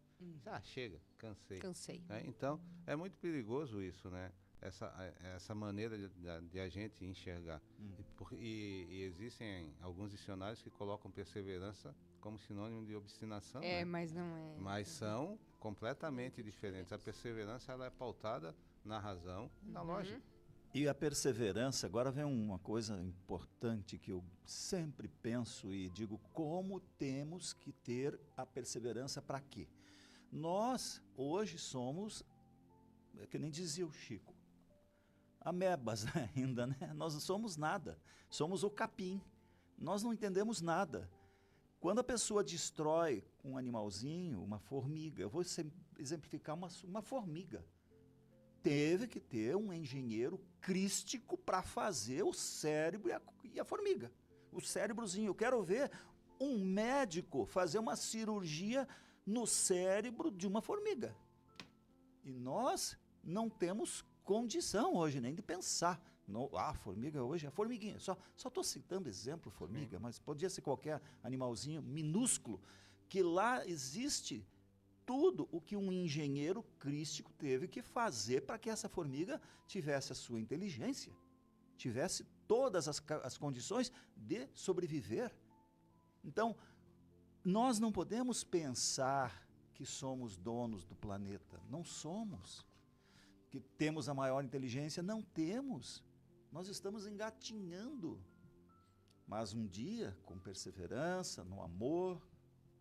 Chega, cansei. Cansei. Né? Então, é muito perigoso isso, né? Essa maneira de a gente enxergar. E existem alguns dicionários que colocam perseverança como sinônimo de obstinação, né? Mas não é. Mas são completamente diferentes. A perseverança ela é pautada na razão e na lógica. E a perseverança, agora vem uma coisa importante que eu sempre penso e digo, como temos que ter a perseverança para quê? Nós, hoje, somos, que nem dizia o Chico, amebas ainda, né? Nós não somos nada, somos o capim, nós não entendemos nada. Quando a pessoa destrói um animalzinho, uma formiga, eu vou exemplificar uma formiga. Teve que ter um engenheiro crístico para fazer o cérebro e a formiga. O cérebrozinho. Eu quero ver um médico fazer uma cirurgia no cérebro de uma formiga. E nós não temos condição hoje nem de pensar. A formiga hoje é a formiguinha. Só estou citando exemplo, formiga, mas podia ser qualquer animalzinho minúsculo, que lá existe tudo o que um engenheiro crístico teve que fazer para que essa formiga tivesse a sua inteligência, tivesse todas as condições de sobreviver. Então, nós não podemos pensar que somos donos do planeta. Não somos. Que temos a maior inteligência. Não temos. Nós estamos engatinhando. Mas um dia, com perseverança, no amor,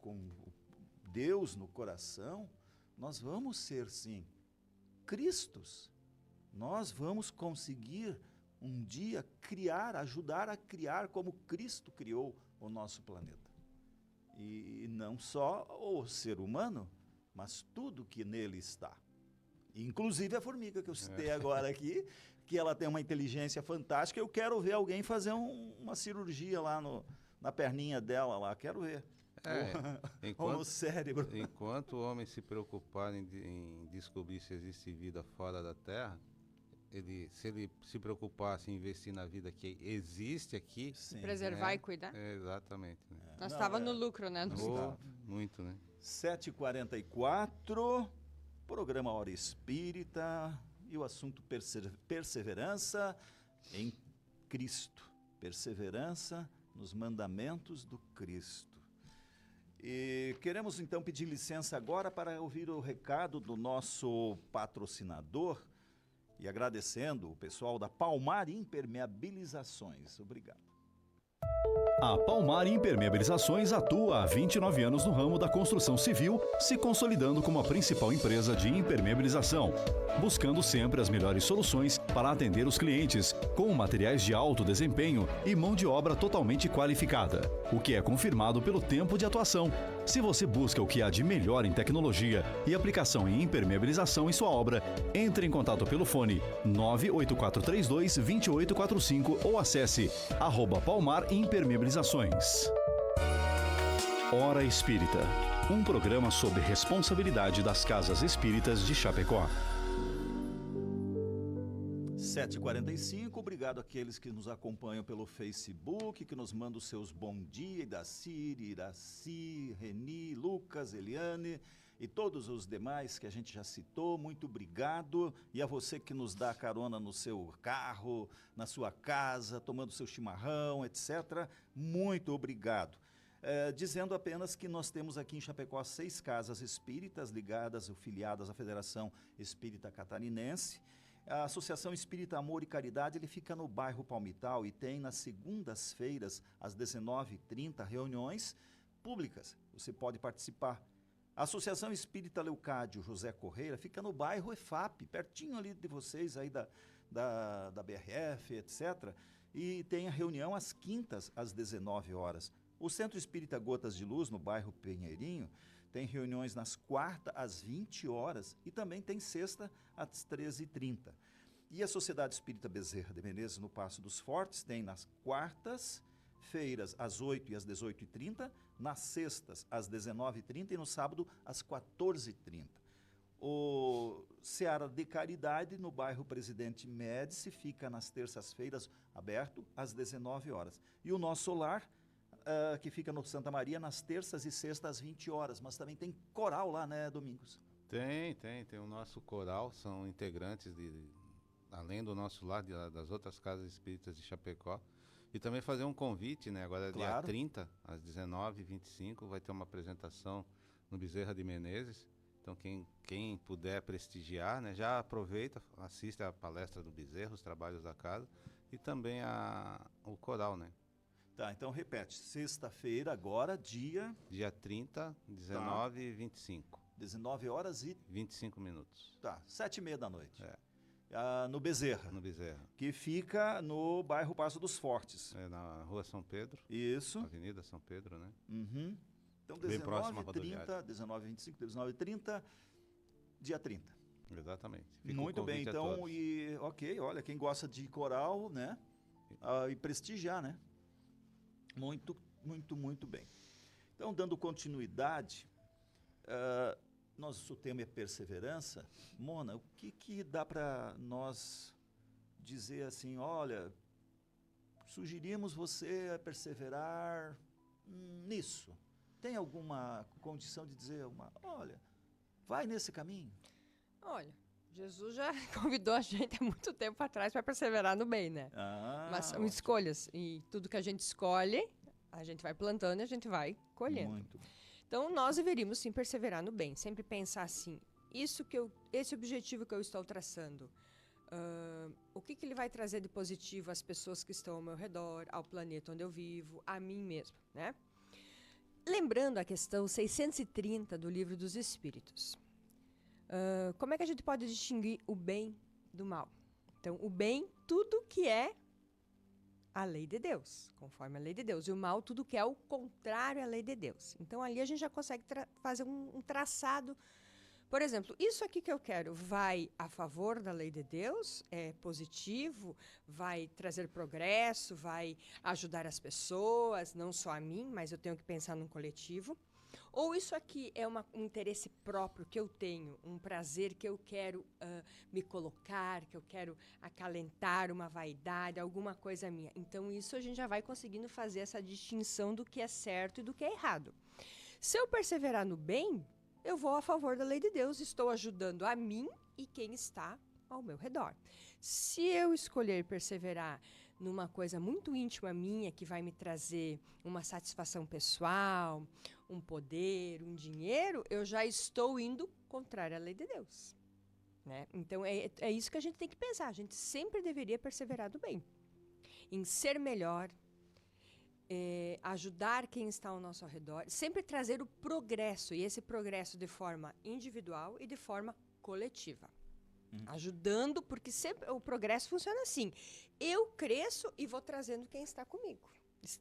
com Deus no coração, nós vamos ser, sim, Cristos. Nós vamos conseguir um dia criar, ajudar a criar como Cristo criou o nosso planeta. E não só o ser humano, mas tudo que nele está. Inclusive a formiga que eu citei agora aqui, que ela tem uma inteligência fantástica. Eu quero ver alguém fazer uma cirurgia lá na perninha dela lá, quero ver. Ou no cérebro. Enquanto o homem se preocupar em descobrir se existe vida fora da Terra, se ele se preocupasse em investir na vida que existe aqui... Sim, preservar e cuidar? Exatamente. Né? Nós estávamos no lucro, né? Muito, né? 7h44, programa Hora Espírita, e o assunto perseverança em Cristo. Perseverança nos mandamentos do Cristo. E queremos então pedir licença agora para ouvir o recado do nosso patrocinador e agradecendo o pessoal da Palmar Impermeabilizações. Obrigado. A Palmar Impermeabilizações atua há 29 anos no ramo da construção civil, se consolidando como a principal empresa de impermeabilização, buscando sempre as melhores soluções para atender os clientes, com materiais de alto desempenho e mão de obra totalmente qualificada, o que é confirmado pelo tempo de atuação. Se você busca o que há de melhor em tecnologia e aplicação em impermeabilização em sua obra, entre em contato pelo fone 98432-2845 ou acesse @Palmar Impermeabilizações. Hora Espírita, um programa sobre responsabilidade das casas espíritas de Chapecó. 7h45, obrigado àqueles que nos acompanham pelo Facebook, que nos mandam os seus bom dia, Idacir, Iraci, Reni, Lucas, Eliane e todos os demais que a gente já citou, muito obrigado. E a você que nos dá carona no seu carro, na sua casa, tomando seu chimarrão, etc., muito obrigado. Dizendo apenas que nós temos aqui em Chapecó 6 casas espíritas ligadas ou filiadas à Federação Espírita Catarinense. A Associação Espírita Amor e Caridade, ele fica no bairro Palmital e tem nas segundas-feiras, às 19h30, reuniões públicas. Você pode participar. A Associação Espírita Leucádio José Correia fica no bairro EFAP, pertinho ali de vocês, aí da BRF, etc. E tem a reunião às quintas, às 19 horas. O Centro Espírita Gotas de Luz, no bairro Pinheirinho, tem reuniões nas quartas, às 20 horas, e também tem sexta, às 13h30. E a Sociedade Espírita Bezerra de Menezes, no Passo dos Fortes, tem nas quartas-feiras, às 8 e às 18h30, nas sextas, às 19h30 e no sábado, às 14h30. O Seara de Caridade, no bairro Presidente Médici, fica nas terças-feiras, aberto, às 19 horas. E o Nosso Lar, que fica no Santa Maria, nas terças e sextas, às 20 horas. Mas também tem coral lá, né, Domingos? Tem o nosso coral, são integrantes, além do Nosso Lar, das outras casas espíritas de Chapecó. E também fazer um convite, né? Agora, dia Claro. 30, às 19h25, vai ter uma apresentação no Bezerra de Menezes. Então, quem puder prestigiar, né? Já aproveita, assiste a palestra do Bezerra, os trabalhos da casa, e também o coral, né? Tá, então repete. Sexta-feira, agora, dia Dia 30, 19h25. 19 horas e... 25 minutos. Tá, 7h30 da noite. É. No Bezerra, No Bezerra. que fica no bairro Passo dos Fortes. É na Rua São Pedro, Isso. Avenida São Pedro, né? Uhum. Então, Bem próximo à 19h30, 19h25, 19h30, dia 30. Exatamente. Fica o Muito bem, convite a então, todos. ok, olha, quem gosta de coral, né? E prestigiar, né? Muito, muito, muito bem. Então, dando continuidade, nosso tema é perseverança. Mona, o que dá para nós dizer assim, olha, sugerimos você a perseverar nisso. Tem alguma condição de dizer, olha, vai nesse caminho? Olha, Jesus já convidou a gente há muito tempo atrás para perseverar no bem, né? Mas são ótimo. escolhas. E tudo que a gente escolhe, a gente vai plantando e a gente vai colhendo. Muito bem. Então, nós deveríamos sim perseverar no bem. Sempre pensar assim, esse objetivo que eu estou traçando, o que ele vai trazer de positivo às pessoas que estão ao meu redor, ao planeta onde eu vivo, a mim mesmo, né? Lembrando a questão 630 do Livro dos Espíritos. Como é que a gente pode distinguir o bem do mal? Então, o bem, tudo que é a lei de Deus, conforme a lei de Deus. E o mal, tudo que é o contrário à lei de Deus. Então, ali a gente já consegue fazer um traçado. Por exemplo, isso aqui que eu quero vai a favor da lei de Deus, é positivo, vai trazer progresso, vai ajudar as pessoas, não só a mim, mas eu tenho que pensar num coletivo. Ou isso aqui é um interesse próprio que eu tenho, um prazer que eu quero me colocar, que eu quero acalentar uma vaidade, alguma coisa minha. Então, isso a gente já vai conseguindo fazer essa distinção do que é certo e do que é errado. Se eu perseverar no bem, eu vou a favor da lei de Deus, estou ajudando a mim e quem está ao meu redor. Se eu escolher perseverar numa coisa muito íntima minha, que vai me trazer uma satisfação pessoal, um poder, um dinheiro, eu já estou indo contrário à lei de Deus, né? Então, é isso que a gente tem que pensar. A gente sempre deveria perseverar no bem, em ser melhor, ajudar quem está ao nosso redor, sempre trazer o progresso, e esse progresso de forma individual e de forma coletiva. Ajudando, porque sempre o progresso funciona assim. Eu cresço e vou trazendo quem está comigo,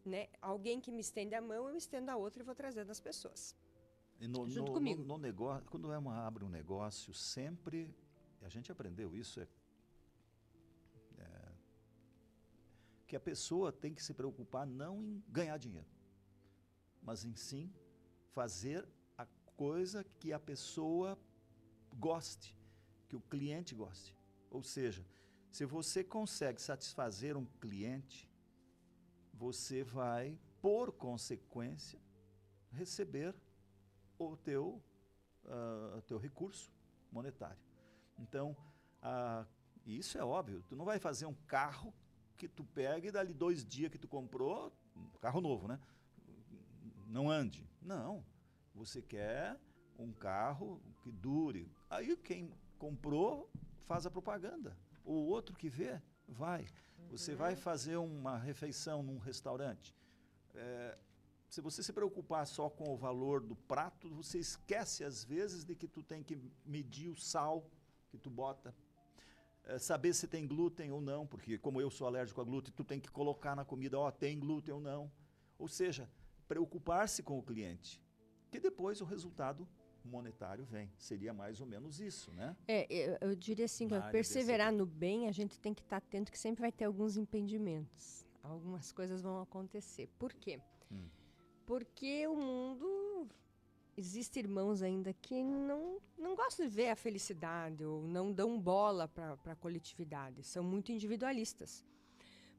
né? Alguém que me estende a mão, eu estendo a outra e vou trazendo as pessoas. E Junto comigo. No negócio, quando abre um negócio, sempre, a gente aprendeu isso, que a pessoa tem que se preocupar não em ganhar dinheiro, mas em sim fazer a coisa que a pessoa goste, que o cliente goste. Ou seja, se você consegue satisfazer um cliente, você vai, por consequência, receber o teu recurso monetário. Então, isso é óbvio. Tu não vai fazer um carro que tu pega e dali 2 dias que tu comprou, um carro novo, né? Não ande. Não. Você quer um carro que dure. Aí quem comprou faz a propaganda. O outro que vê, vai. Você vai fazer uma refeição num restaurante. Se você se preocupar só com o valor do prato, você esquece às vezes de que tu tem que medir o sal que tu bota, saber se tem glúten ou não, porque como eu sou alérgico a glúten, tu tem que colocar na comida, tem glúten ou não. Ou seja, preocupar-se com o cliente, que depois o resultado monetário vem. Seria mais ou menos isso, né? Eu diria assim, Na que área perseverar desse- no bem, a gente tem que estar atento que sempre vai ter alguns impedimentos. Algumas coisas vão acontecer. Por quê? Porque o mundo... Existem irmãos ainda que não gostam de ver a felicidade ou não dão bola para a coletividade. São muito individualistas.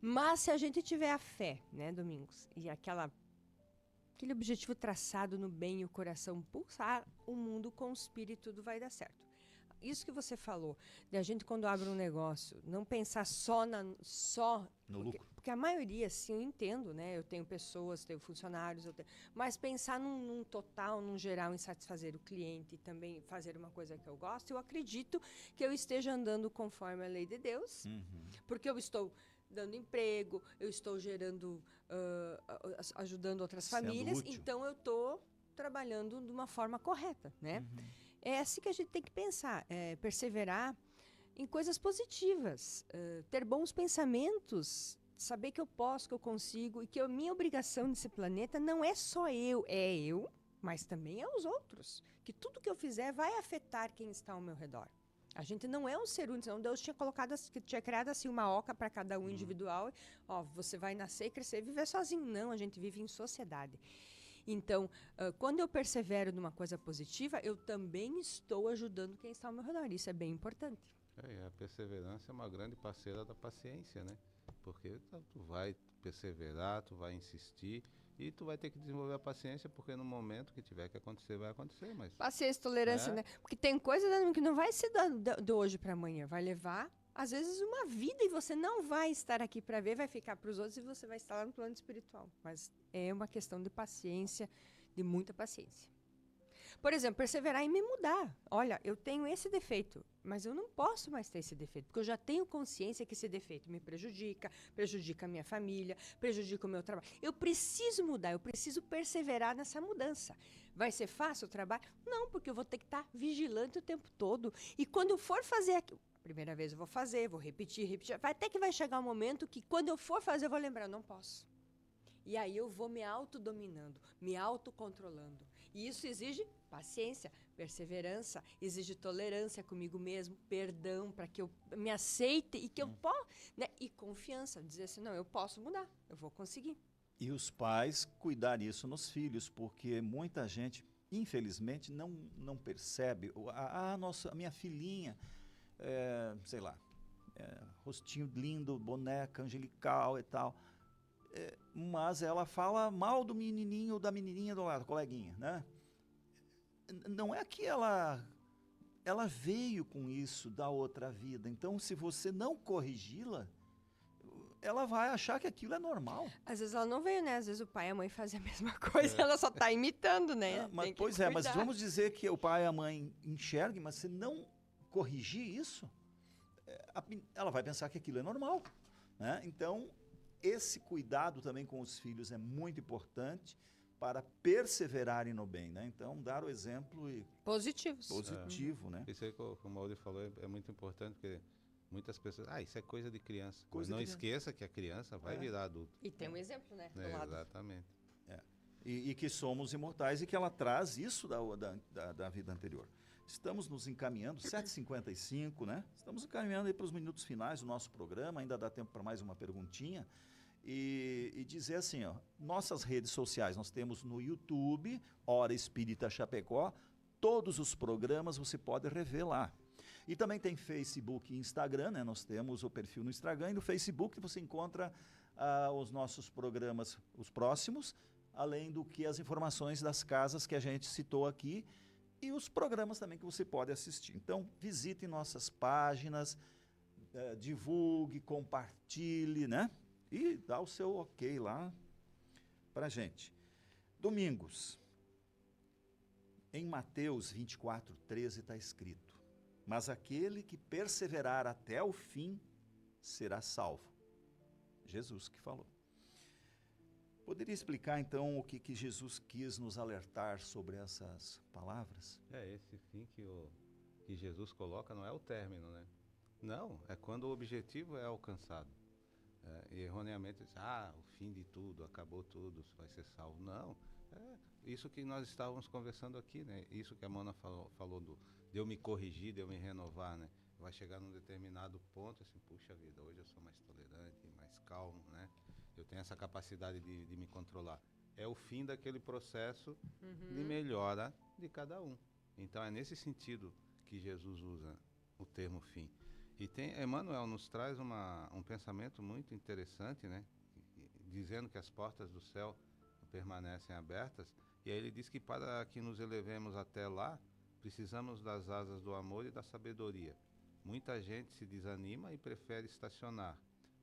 Mas se a gente tiver a fé, né, Domingos, e aquele objetivo traçado no bem e o coração pulsar, o mundo conspira e tudo vai dar certo. isso que você falou, de a gente quando abre um negócio, não pensar só No lucro. porque a maioria, sim, eu entendo, né? Eu tenho pessoas, tenho funcionários, mas pensar num total, num geral, em satisfazer o cliente e também fazer uma coisa que eu gosto, eu acredito que eu esteja andando conforme a lei de Deus, porque eu estou dando emprego, eu estou gerando, ajudando outras Sendo famílias, útil. então eu estou trabalhando de uma forma correta, né? É assim que a gente tem que pensar, perseverar em coisas positivas, ter bons pensamentos, saber que eu posso, que eu consigo e que a minha obrigação nesse planeta não é só é eu, mas também é os outros. Que tudo que eu fizer vai afetar quem está ao meu redor. A gente não é um ser único, senão Deus tinha colocado, tinha criado assim uma oca para cada um individual. Ó, você vai nascer, crescer e viver sozinho. Não, a gente vive em sociedade. Então, quando eu persevero numa coisa positiva, eu também estou ajudando quem está ao meu redor. Isso é bem importante. E a perseverança é uma grande parceira da paciência, né? Porque tu vai perseverar, tu vai insistir e tu vai ter que desenvolver a paciência, porque no momento que tiver que acontecer, vai acontecer, mas... Paciência, tolerância, né? Porque tem coisa que não vai ser de hoje para amanhã. Vai levar, às vezes, uma vida e você não vai estar aqui para ver, vai ficar para os outros e você vai estar lá no plano espiritual. Mas é uma questão de paciência, de muita paciência. Por exemplo, perseverar em me mudar. Olha, eu tenho esse defeito, mas eu não posso mais ter esse defeito, porque eu já tenho consciência que esse defeito me prejudica a minha família, prejudica o meu trabalho. Eu preciso mudar, eu preciso perseverar nessa mudança. Vai ser fácil o trabalho? Não, porque eu vou ter que estar vigilante o tempo todo. E quando eu for fazer aquilo, primeira vez eu vou fazer, vou repetir. Até que vai chegar um momento que quando eu for fazer, eu vou lembrar, não posso. E aí eu vou me autodominando, me autocontrolando. E isso exige paciência, perseverança, exige tolerância comigo mesmo, perdão, para que eu me aceite e que eu possa, né? E confiança, dizer assim, não, eu posso mudar, eu vou conseguir. E os pais cuidar isso nos filhos, porque muita gente, infelizmente, não percebe. A minha filhinha, sei lá, rostinho lindo, boneca angelical e tal. Mas ela fala mal do menininho ou da menininha do lado, coleguinha, né? Não é que ela veio com isso da outra vida. Então, se você não corrigi-la, ela vai achar que aquilo é normal. Às vezes ela não veio, né? Às vezes o pai e a mãe fazem a mesma coisa, ela só está imitando, né? Mas, pois é, mas vamos dizer que o pai e a mãe enxerguem, mas se não corrigir isso, ela vai pensar que aquilo é normal, né? Então, esse cuidado também com os filhos é muito importante para perseverarem no bem, né? Então, dar o exemplo positivo, né? Isso aí que o Mauri falou é muito importante, porque muitas pessoas, isso é coisa de criança. Coisa não de criança. esqueça que a criança vai virar adulto. E tem um exemplo, né? Do lado. Exatamente. E que somos imortais e que ela traz isso da vida anterior. Estamos nos encaminhando, 7h55, né? Estamos encaminhando aí para os minutos finais do nosso programa, ainda dá tempo para mais uma perguntinha. E dizer assim, ó, nossas redes sociais, nós temos no YouTube, Hora Espírita Chapecó, todos os programas você pode rever lá. E também tem Facebook e Instagram, né? Nós temos o perfil no Instagram e no Facebook você encontra os nossos programas, os próximos, além do que as informações das casas que a gente citou aqui e os programas também que você pode assistir. Então, visite nossas páginas, divulgue, compartilhe, né? E dá o seu ok lá para a gente. Domingos. Em Mateus 24:13 está escrito: mas aquele que perseverar até o fim será salvo. Jesus que falou. Poderia explicar então o que Jesus quis nos alertar sobre essas palavras? Esse fim que Jesus coloca não é o término, né? Não, é quando o objetivo é alcançado. E erroneamente diz, o fim de tudo, acabou tudo, vai ser salvo. Não, isso que nós estávamos conversando aqui, né? Isso que a Mona falou de eu me corrigir, de eu me renovar, né? Vai chegar num determinado ponto, assim, puxa vida, hoje eu sou mais tolerante, mais calmo, né? Eu tenho essa capacidade de me controlar. É o fim daquele processo de melhora de cada um. Então é nesse sentido que Jesus usa o termo fim. E Emmanuel nos traz um pensamento muito interessante, né? Dizendo que as portas do céu permanecem abertas. E aí ele diz que para que nos elevemos até lá, Precisamos das asas do amor e da sabedoria. Muita gente se desanima e prefere estacionar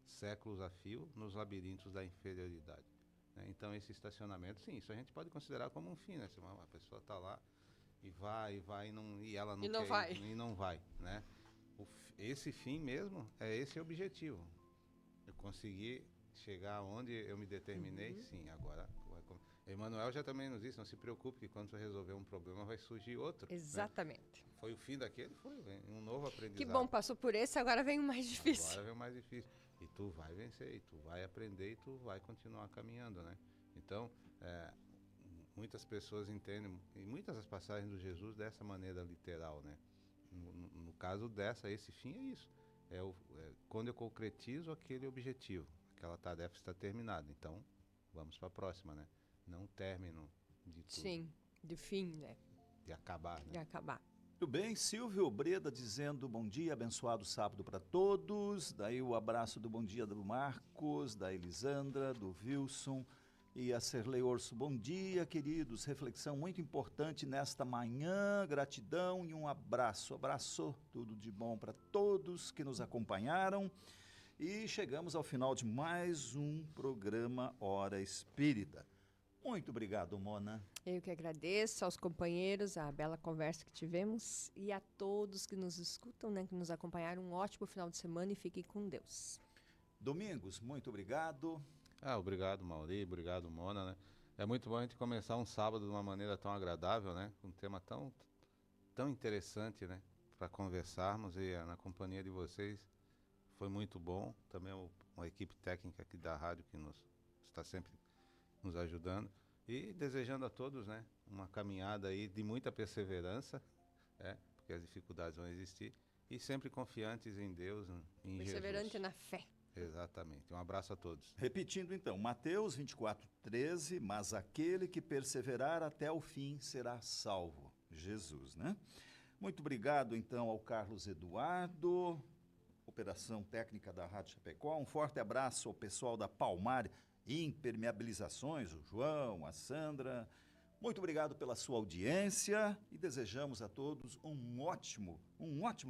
séculos a fio nos labirintos da inferioridade, né? Então esse estacionamento, sim, isso a gente pode considerar como um fim, né? Se uma pessoa está lá e vai e ela não E não quer vai. ir, e não vai, né? Esse fim mesmo é esse o objetivo. Eu consegui chegar onde eu me determinei, sim, agora... Emmanuel já também nos disse, não se preocupe que quando você resolver um problema vai surgir outro, né? Exatamente. Foi o fim daquele, foi um novo aprendizado. Que bom, passou por esse, agora vem o mais difícil. Agora vem o mais difícil. E tu vai vencer, e tu vai aprender, e tu vai continuar caminhando, né? Então, muitas pessoas entendem, e muitas das passagens do Jesus dessa maneira literal, né? No caso esse fim é isso. Quando eu concretizo aquele objetivo, aquela tarefa está terminada. Então, vamos para a próxima, né? Não término de tudo. Sim, de fim, né? De acabar, né? De acabar. Muito bem, Silvio Breda dizendo bom dia, abençoado sábado para todos. Daí o abraço do bom dia do Marcos, da Elisandra, do Wilson e a Serlei Orso. Bom dia, queridos. Reflexão muito importante nesta manhã. Gratidão e um abraço. Abraço, tudo de bom para todos que nos acompanharam. E chegamos ao final de mais um programa Hora Espírita. Muito obrigado, Mona. Eu que agradeço aos companheiros, a bela conversa que tivemos e a todos que nos escutam, né, que nos acompanharam. Um ótimo final de semana e fiquem com Deus. Domingos, muito obrigado. Obrigado, Mauri, obrigado, Mona, né? É muito bom a gente começar um sábado de uma maneira tão agradável, né? Um tema tão interessante, né? Para conversarmos e na companhia de vocês foi muito bom. Também uma equipe técnica aqui da rádio que está sempre nos ajudando e desejando a todos, né, uma caminhada aí de muita perseverança, porque as dificuldades vão existir, e sempre confiantes em Deus, em Perseverante Jesus. na fé. Exatamente. Um abraço a todos. Repetindo então, Mateus 24:13, mas aquele que perseverar até o fim será salvo. Jesus, né? Muito obrigado então ao Carlos Eduardo, operação técnica da Rádio Chapecó. Um forte abraço ao pessoal da Palmar Impermeabilizações, o João, a Sandra. Muito obrigado pela sua audiência e desejamos a todos um ótimo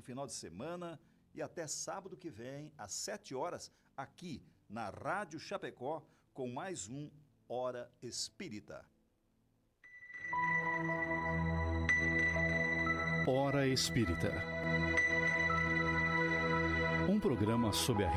final de semana e até sábado que vem, às 7 horas, aqui na Rádio Chapecó, com mais um Hora Espírita. Hora Espírita. Um programa sob a